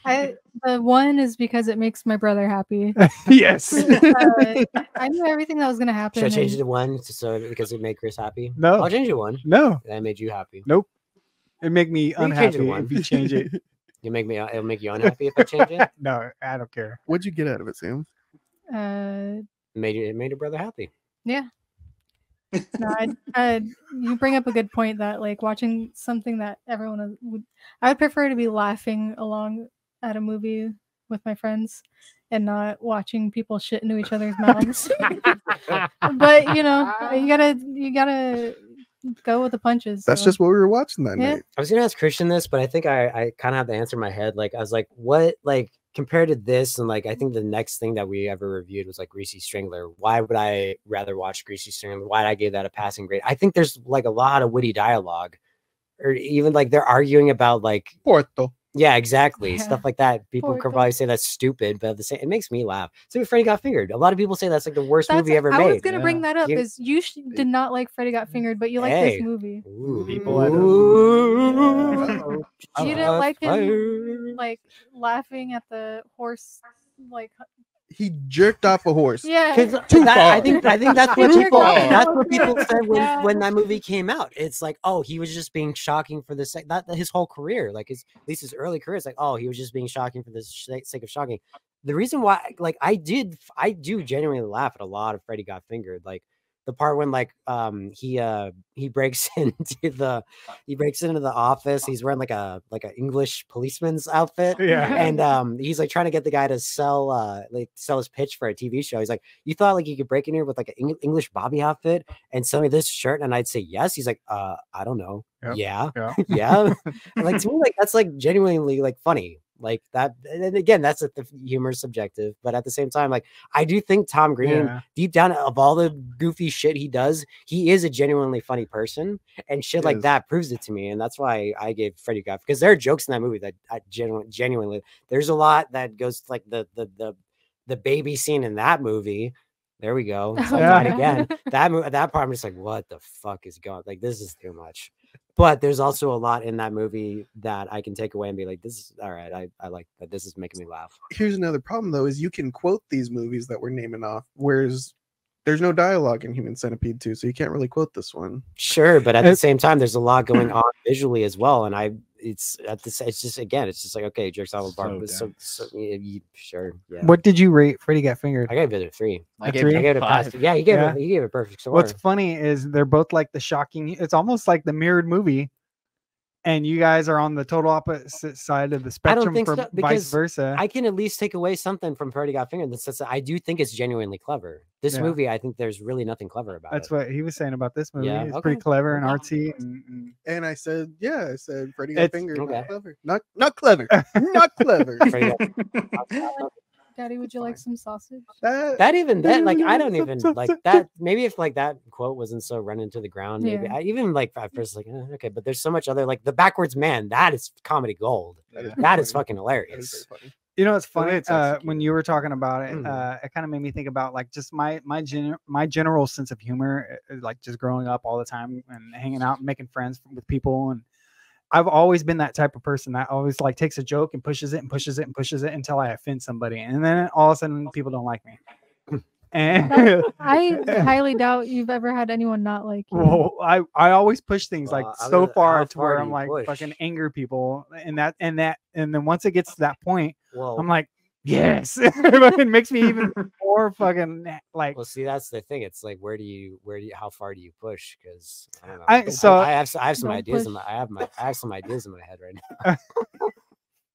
Speaker 9: The 1 is because it makes my brother happy.
Speaker 4: Yes.
Speaker 9: I knew everything that was gonna happen.
Speaker 8: Should I change it to 1 because it made Chris happy?
Speaker 4: No,
Speaker 8: I'll change it to 1.
Speaker 4: No,
Speaker 8: that made you happy.
Speaker 4: Nope. It make me unhappy
Speaker 8: it 1.
Speaker 4: if you change it.
Speaker 8: It'll make you unhappy if I change it.
Speaker 4: No, I don't care.
Speaker 2: What'd you get out of it, Sam?
Speaker 9: Uh,
Speaker 8: It made your brother happy.
Speaker 9: yeah. No, you bring up a good point that like watching something that everyone would, I would prefer to be laughing along at a movie with my friends and not watching people shit into each other's mouths. But you know, you gotta go with the punches.
Speaker 2: That's
Speaker 9: so.
Speaker 2: just what we were watching that
Speaker 9: Yeah.
Speaker 2: night.
Speaker 8: I was gonna ask Christian this, but I think I kind of have the answer in my head. Like I was like, what like compared to this, and like I think the next thing that we ever reviewed was like Greasy Strangler. Why would I rather watch Greasy Strangler? Why did I give that a passing grade? I think there's like a lot of witty dialogue, or even like they're arguing about like
Speaker 2: Porto.
Speaker 8: yeah, exactly.
Speaker 9: Yeah.
Speaker 8: Stuff like that. People could
Speaker 9: Porto.
Speaker 8: probably say that's stupid, but at the same, it makes me laugh. So Freddy Got Fingered. A lot of people say that's like the worst movie ever
Speaker 9: I
Speaker 8: made.
Speaker 9: was gonna bring that up
Speaker 8: You-
Speaker 9: because you did not like Freddy Got Fingered, but you like
Speaker 8: Hey.
Speaker 9: this movie.
Speaker 8: Ooh.
Speaker 10: People at
Speaker 8: Ooh.
Speaker 9: You didn't like him like laughing at the horse, like
Speaker 2: He jerked off a horse.
Speaker 9: yeah.
Speaker 2: Too far.
Speaker 8: I think that's what
Speaker 9: Too
Speaker 8: people
Speaker 9: far.
Speaker 8: that's what people said
Speaker 9: Yeah.
Speaker 8: when that movie came out. It's like, oh, he was just being shocking for the sake that his whole career, like at least his early career, it's like, oh, he was just being shocking for the sake of shocking. The reason why, like, I do genuinely laugh at a lot of Freddy Got Fingered, like the part when like he breaks into the office. He's wearing like a English policeman's outfit.
Speaker 4: Yeah.
Speaker 8: And he's like trying to get the guy to sell his pitch for a TV show. He's like, you thought like you could break in here with like an English Bobby outfit and sell me this shirt? And I'd say yes. He's like, I don't know.
Speaker 4: Yep.
Speaker 8: Yeah.
Speaker 4: Yeah.
Speaker 8: Yeah. And, like to me, like that's like genuinely like funny. Like that, and again, that's the humor is subjective, but at the same time, like I do think Tom Green,
Speaker 4: Yeah.
Speaker 8: deep down of all the goofy shit he does, he is a genuinely funny person, and shit
Speaker 2: He
Speaker 8: like
Speaker 2: is.
Speaker 8: that proves it to me, and that's why I gave Freddy Got, because there are jokes in that movie that I genuinely, there's a lot that goes to, like the baby scene in that movie. There we go. So
Speaker 4: Yeah.
Speaker 8: again, that part, I'm just like, what the fuck is going? Like, this is too much. But there's also a lot in that movie that I can take away and be like, this is all right. I like that. This is making me laugh.
Speaker 2: Here's another problem though: is you can quote these movies that we're naming off, whereas there's no dialogue in Human Centipede 2, so you can't really quote this one.
Speaker 8: Sure, but at the same time, there's a lot going on visually as well, and it's just like, okay, jerks off a bar. Sure, yeah.
Speaker 4: What did you rate Freddy Got Fingered?
Speaker 8: I gave it a 3.
Speaker 10: I
Speaker 4: A
Speaker 10: gave
Speaker 4: three?
Speaker 10: it
Speaker 8: I gave it a pass.
Speaker 10: 5.
Speaker 8: Yeah, he gave it a perfect score.
Speaker 4: What's funny is they're both like the shocking. It's almost like the mirrored movie, and you guys are on the total opposite side of the
Speaker 8: I don't
Speaker 4: spectrum
Speaker 8: think
Speaker 4: for
Speaker 8: so,
Speaker 4: vice
Speaker 8: because
Speaker 4: versa.
Speaker 8: I can at least take away something from Freddy Got Fingered. That's I do think it's genuinely clever. This
Speaker 4: Yeah.
Speaker 8: movie, I think there's really nothing clever about
Speaker 4: That's
Speaker 8: it.
Speaker 4: what he was saying about this movie.
Speaker 8: Yeah,
Speaker 4: It's
Speaker 8: okay.
Speaker 4: pretty clever and artsy. And
Speaker 2: And I said, Freddy Got
Speaker 4: It's-
Speaker 2: Fingered,
Speaker 8: okay.
Speaker 2: not clever, not clever, not clever.
Speaker 8: Freddy Got-
Speaker 9: Daddy, would you like some sausage?
Speaker 2: That
Speaker 8: that like I don't even like that. Maybe if like that quote wasn't so run into the ground, maybe
Speaker 9: Yeah.
Speaker 8: I even like at first like okay, but there's so much other like the backwards man, that is comedy gold. That is fucking hilarious.
Speaker 2: very funny.
Speaker 4: you know, it's
Speaker 10: The way
Speaker 4: funny
Speaker 10: it's executed.
Speaker 4: when you were talking about it.
Speaker 8: Mhm.
Speaker 4: It kind of made me think about like just my general sense of humor, like just growing up all the time and hanging out and making friends with people. And I've always been that type of person that always like takes a joke and pushes it and pushes it and pushes it until I offend somebody, and then all of a sudden people don't like me. And
Speaker 9: I highly doubt you've ever had anyone not like you.
Speaker 4: well, I always push things like
Speaker 8: Well, I
Speaker 4: so
Speaker 8: was-
Speaker 4: far
Speaker 8: how
Speaker 4: to
Speaker 8: far
Speaker 4: where
Speaker 8: do
Speaker 4: I'm
Speaker 8: you
Speaker 4: like
Speaker 8: push?
Speaker 4: fucking anger people, and then once it gets to that point,
Speaker 8: Well,
Speaker 4: I'm like, yes, it makes me even more fucking like.
Speaker 8: well, see, that's the thing. It's like, how far do you push? Because I don't know.
Speaker 4: I
Speaker 8: I have some
Speaker 9: Don't
Speaker 8: ideas.
Speaker 9: push.
Speaker 8: I have some ideas in my head right now.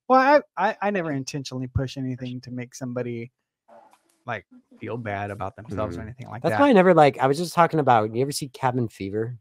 Speaker 4: Well, I never intentionally push anything to make somebody like feel bad about themselves or anything like
Speaker 8: That's
Speaker 4: that.
Speaker 8: why I never like. I was just talking about. You ever see Cabin Fever?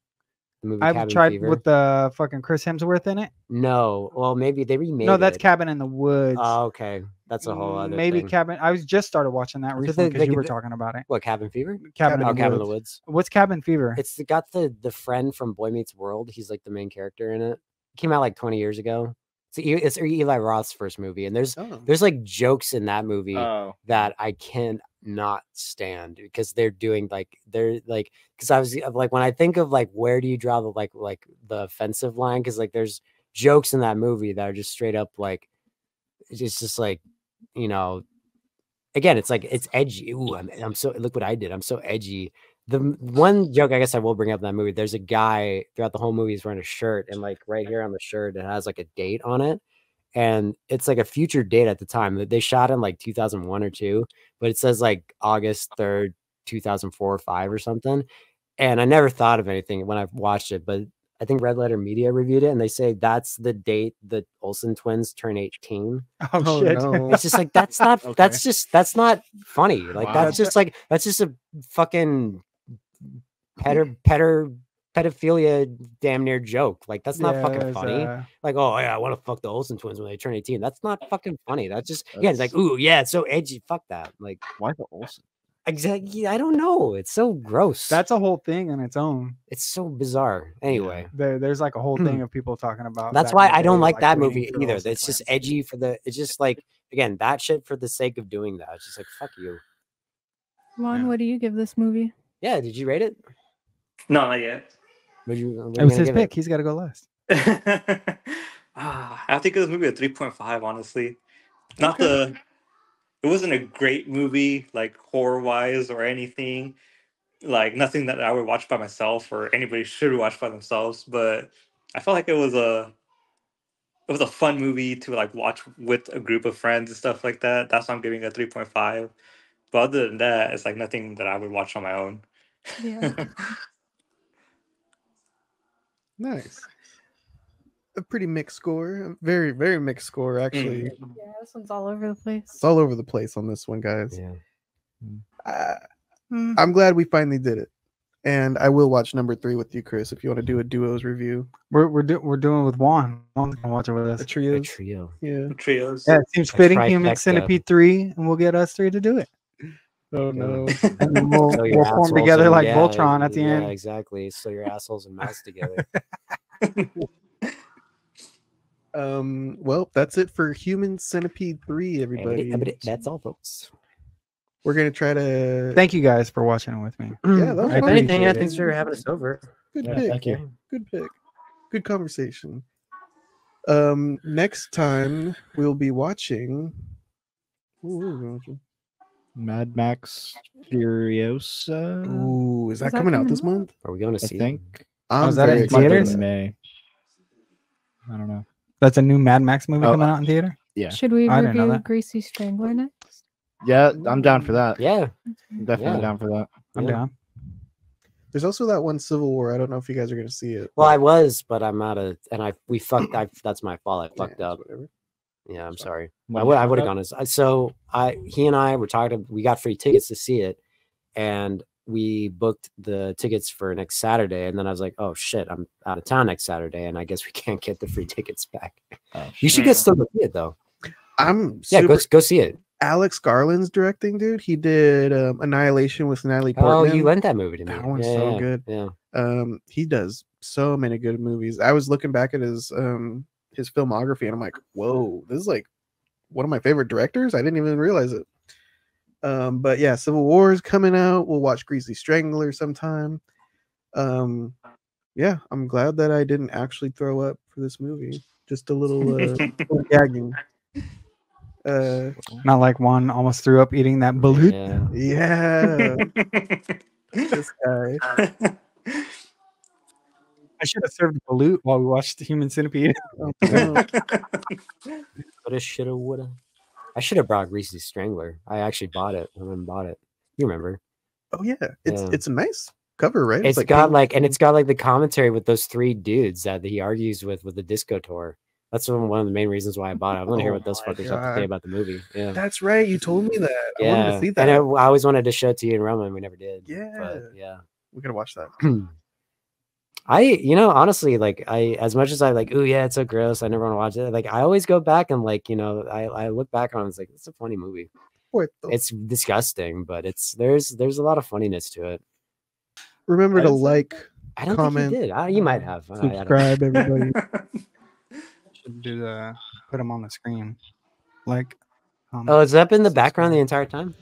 Speaker 8: The movie
Speaker 4: I've
Speaker 8: Cabin
Speaker 4: tried
Speaker 8: Fever.
Speaker 4: with the fucking Chris Hemsworth in it.
Speaker 8: No, well, maybe they remade.
Speaker 4: No, that's
Speaker 8: it.
Speaker 4: Cabin in the Woods.
Speaker 8: Oh, okay, that's a whole other.
Speaker 4: Maybe
Speaker 8: thing.
Speaker 4: Cabin. I was just started watching that
Speaker 8: That's what
Speaker 4: recently
Speaker 8: they-
Speaker 4: because you
Speaker 8: they-
Speaker 4: were
Speaker 8: they-
Speaker 4: talking about it.
Speaker 8: What Cabin Fever?
Speaker 4: Cabin,
Speaker 8: Oh,
Speaker 4: in, the
Speaker 8: Cabin in
Speaker 4: Woods.
Speaker 8: the Woods.
Speaker 4: What's Cabin Fever?
Speaker 8: It's got the friend from Boy Meets World. He's like the main character in it. Came out like 20 years ago. It's Eli Roth's first movie, and there's like jokes in that movie
Speaker 10: Oh.
Speaker 8: that I can not stand because they're because I was like when I think of like where do you draw the like the offensive line, because like there's jokes in that movie that are just straight up like it's just like, you know, again, it's like it's edgy. Ooh, I'm so, look what I did. I'm so edgy. The one joke I guess I will bring up in that movie, there's a guy throughout the whole movie, he's wearing a shirt, and like right here on the shirt, it has like a date on it. and it's like a future date at the time that they shot in like 2001 or 2, but it says like August 3rd, 2004 or 5 or something. And I never thought of anything when I watched it, but I think Red Letter Media reviewed it, and they say that's the date the Olsen twins turn 18.
Speaker 4: Oh, shit.
Speaker 2: no.
Speaker 8: It's just like that's not
Speaker 10: Okay.
Speaker 8: that's not funny. Like
Speaker 10: Wow.
Speaker 8: that's just a fucking pedophilia damn near joke. Like that's not
Speaker 4: Yeah,
Speaker 8: fucking
Speaker 4: there's,
Speaker 8: funny. Like, oh yeah, I want to fuck the Olsen twins when they turn 18. That's not fucking funny. That's just yeah, it's like, ooh, yeah, it's so edgy. Fuck that. Like,
Speaker 10: Why the Olsen?
Speaker 8: exactly. I don't know. It's so gross.
Speaker 4: That's a whole thing on its own.
Speaker 8: It's so bizarre. Anyway,
Speaker 4: There's like a whole thing of people talking about.
Speaker 8: that's
Speaker 4: back
Speaker 8: why
Speaker 4: in the
Speaker 8: I don't
Speaker 4: day,
Speaker 8: like that
Speaker 4: waiting
Speaker 8: movie
Speaker 4: for
Speaker 8: either.
Speaker 4: Olsen
Speaker 8: It's just
Speaker 4: twins.
Speaker 8: edgy for the. It's just like again that shit for the sake of doing that. It's just like fuck you.
Speaker 9: Juan,
Speaker 4: Yeah.
Speaker 9: what do you give this movie?
Speaker 8: Yeah, did you rate it?
Speaker 3: No, not yet.
Speaker 8: What you?
Speaker 4: It was his pick. He's got to go last.
Speaker 3: I have to give this movie a 3.5, honestly. Not the it wasn't a great movie, like horror wise or anything. Like nothing that I would watch by myself or anybody should watch by themselves. But I felt like it was a fun movie to like watch with a group of friends and stuff like that. That's why I'm giving it a 3.5. But other than that, it's like nothing that I would watch on my own.
Speaker 9: Yeah.
Speaker 2: Nice. A pretty mixed score. A very, very mixed score, actually.
Speaker 9: Yeah, this one's all over the place.
Speaker 2: It's all over the place on this one, guys.
Speaker 8: Yeah.
Speaker 2: I'm glad we finally did it. And I will watch number 3 with you, Chris, if you want to do a duos review.
Speaker 4: We're doing with Juan. Juan's gonna watch it with us.
Speaker 2: A trio.
Speaker 8: A trio.
Speaker 2: Yeah.
Speaker 3: Trios.
Speaker 4: Yeah, it seems
Speaker 8: A
Speaker 4: fitting. Human
Speaker 8: trifecta.
Speaker 4: Centipede 3, and we'll get us 3 to do it.
Speaker 2: Oh no.
Speaker 4: And then we'll,
Speaker 8: So your
Speaker 4: we'll form
Speaker 8: assholes
Speaker 4: together
Speaker 8: and-
Speaker 4: like
Speaker 8: yeah,
Speaker 4: Voltron at the
Speaker 8: yeah,
Speaker 4: end.
Speaker 8: exactly. So your assholes and mouths together.
Speaker 2: Well, that's it for Human Centipede 3, everybody.
Speaker 8: That's all, folks.
Speaker 2: We're gonna try to
Speaker 4: Thank you guys for watching it with me.
Speaker 2: Yeah, that was
Speaker 8: If
Speaker 2: fun.
Speaker 8: anything,
Speaker 4: appreciate
Speaker 8: thanks for having us over.
Speaker 2: Good
Speaker 10: Yeah,
Speaker 2: pick.
Speaker 10: thank you.
Speaker 2: Good pick. Good conversation. Next time we'll be watching. Ooh, what are we watching?
Speaker 10: Mad Max Furiosa.
Speaker 2: Ooh, is that
Speaker 9: Is that
Speaker 2: coming out
Speaker 9: coming
Speaker 2: this
Speaker 9: out?
Speaker 2: month?
Speaker 8: Are we going to
Speaker 10: I
Speaker 8: see?
Speaker 10: think.
Speaker 2: I'm
Speaker 4: is that
Speaker 2: very
Speaker 4: in
Speaker 2: excited.
Speaker 4: theaters?
Speaker 10: In May. I don't know.
Speaker 4: That's a new Mad Max movie
Speaker 10: Oh,
Speaker 4: coming out in theater.
Speaker 10: Yeah.
Speaker 9: Should we
Speaker 4: I didn't know
Speaker 9: review
Speaker 4: that.
Speaker 9: Greasy Strangler next?
Speaker 10: Yeah, I'm down for that.
Speaker 8: Yeah.
Speaker 10: Definitely
Speaker 8: Yeah.
Speaker 10: down for that.
Speaker 4: I'm
Speaker 8: Yeah.
Speaker 4: down.
Speaker 2: There's also that one Civil War. I don't know if you guys are gonna see it.
Speaker 8: Well, I was, but I'm out of, and we fucked. That's my fault. I fucked
Speaker 2: Yeah,
Speaker 8: up.
Speaker 2: whatever.
Speaker 8: Yeah, I'm sorry.
Speaker 10: What
Speaker 8: I
Speaker 10: you
Speaker 8: would
Speaker 10: fucked
Speaker 8: have
Speaker 10: up?
Speaker 8: gone. So he and I were talking. We got free tickets to see it, and we booked the tickets for next Saturday. And then I was like, oh shit, I'm out of town next Saturday, and I guess we can't get the free tickets back.
Speaker 10: Oh,
Speaker 8: You should get still go see it though.
Speaker 2: I'm
Speaker 8: Yeah,
Speaker 2: super.
Speaker 8: go see it.
Speaker 2: Alex Garland's directing, dude. He did Annihilation with Natalie
Speaker 8: Oh,
Speaker 2: Portman.
Speaker 8: you lent that movie to me.
Speaker 2: That one's
Speaker 8: Yeah,
Speaker 2: so
Speaker 8: yeah,
Speaker 2: good.
Speaker 8: Yeah.
Speaker 2: He does so many good movies. I was looking back at his filmography and I'm like, whoa, this is like one of my favorite directors. I didn't even realize it. But yeah, Civil War is coming out. We'll watch Greasy Strangler sometime. Yeah, I'm glad that I didn't actually throw up for this movie. Just a little, little gagging.
Speaker 4: Not like Juan almost threw up eating that balut.
Speaker 8: Yeah.
Speaker 2: Yeah. This guy.
Speaker 4: I should have served balut while we watched the Human Centipede.
Speaker 2: Oh, no.
Speaker 8: Coulda, shoulda, woulda. I should have brought Greasy Strangler. I actually bought it. I went and bought it. You remember?
Speaker 2: Oh yeah, it's
Speaker 8: Yeah.
Speaker 2: it's a nice cover, right?
Speaker 8: It's
Speaker 2: like
Speaker 8: got
Speaker 2: pink.
Speaker 8: like, and it's got like the commentary with those 3 dudes that he argues with the disco tour. That's one of the main reasons why I bought it. I want to hear
Speaker 2: Oh
Speaker 8: what those
Speaker 2: my
Speaker 8: fuckers have to say
Speaker 2: God.
Speaker 8: about the movie. Yeah.
Speaker 2: That's right. You told me that. I wanted
Speaker 8: Yeah.
Speaker 2: to see
Speaker 8: And
Speaker 2: that.
Speaker 8: I always wanted to show it to you in Roma, and we never did.
Speaker 2: Yeah.
Speaker 8: But yeah.
Speaker 2: We gotta watch that.
Speaker 8: Honestly, like as much as I like, oh yeah, it's so gross, I never want to watch it. Like I always go back and like, I look back on it, it's like, it's a funny movie. It's disgusting, but there's a lot of funniness to it.
Speaker 2: Remember to like,
Speaker 8: I don't
Speaker 2: comment,
Speaker 8: think you did. You might have. I don't know.
Speaker 2: subscribe, everybody.
Speaker 4: Should do put them on the screen. Like,
Speaker 8: Oh, has that been the background the entire time?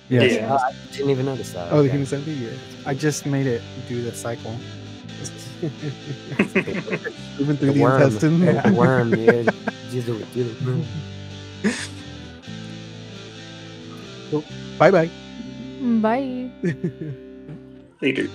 Speaker 4: yes.
Speaker 3: Yeah.
Speaker 8: Oh, I didn't even notice that.
Speaker 2: Oh, the
Speaker 8: Okay.
Speaker 2: Human Centipede. Yeah.
Speaker 4: I just made it do the cycle.
Speaker 2: Moving through
Speaker 8: The
Speaker 2: the
Speaker 8: worm.
Speaker 2: intestine.
Speaker 8: The worm. Yeah. Do the worm.
Speaker 2: Bye bye.
Speaker 9: Bye.
Speaker 3: Later.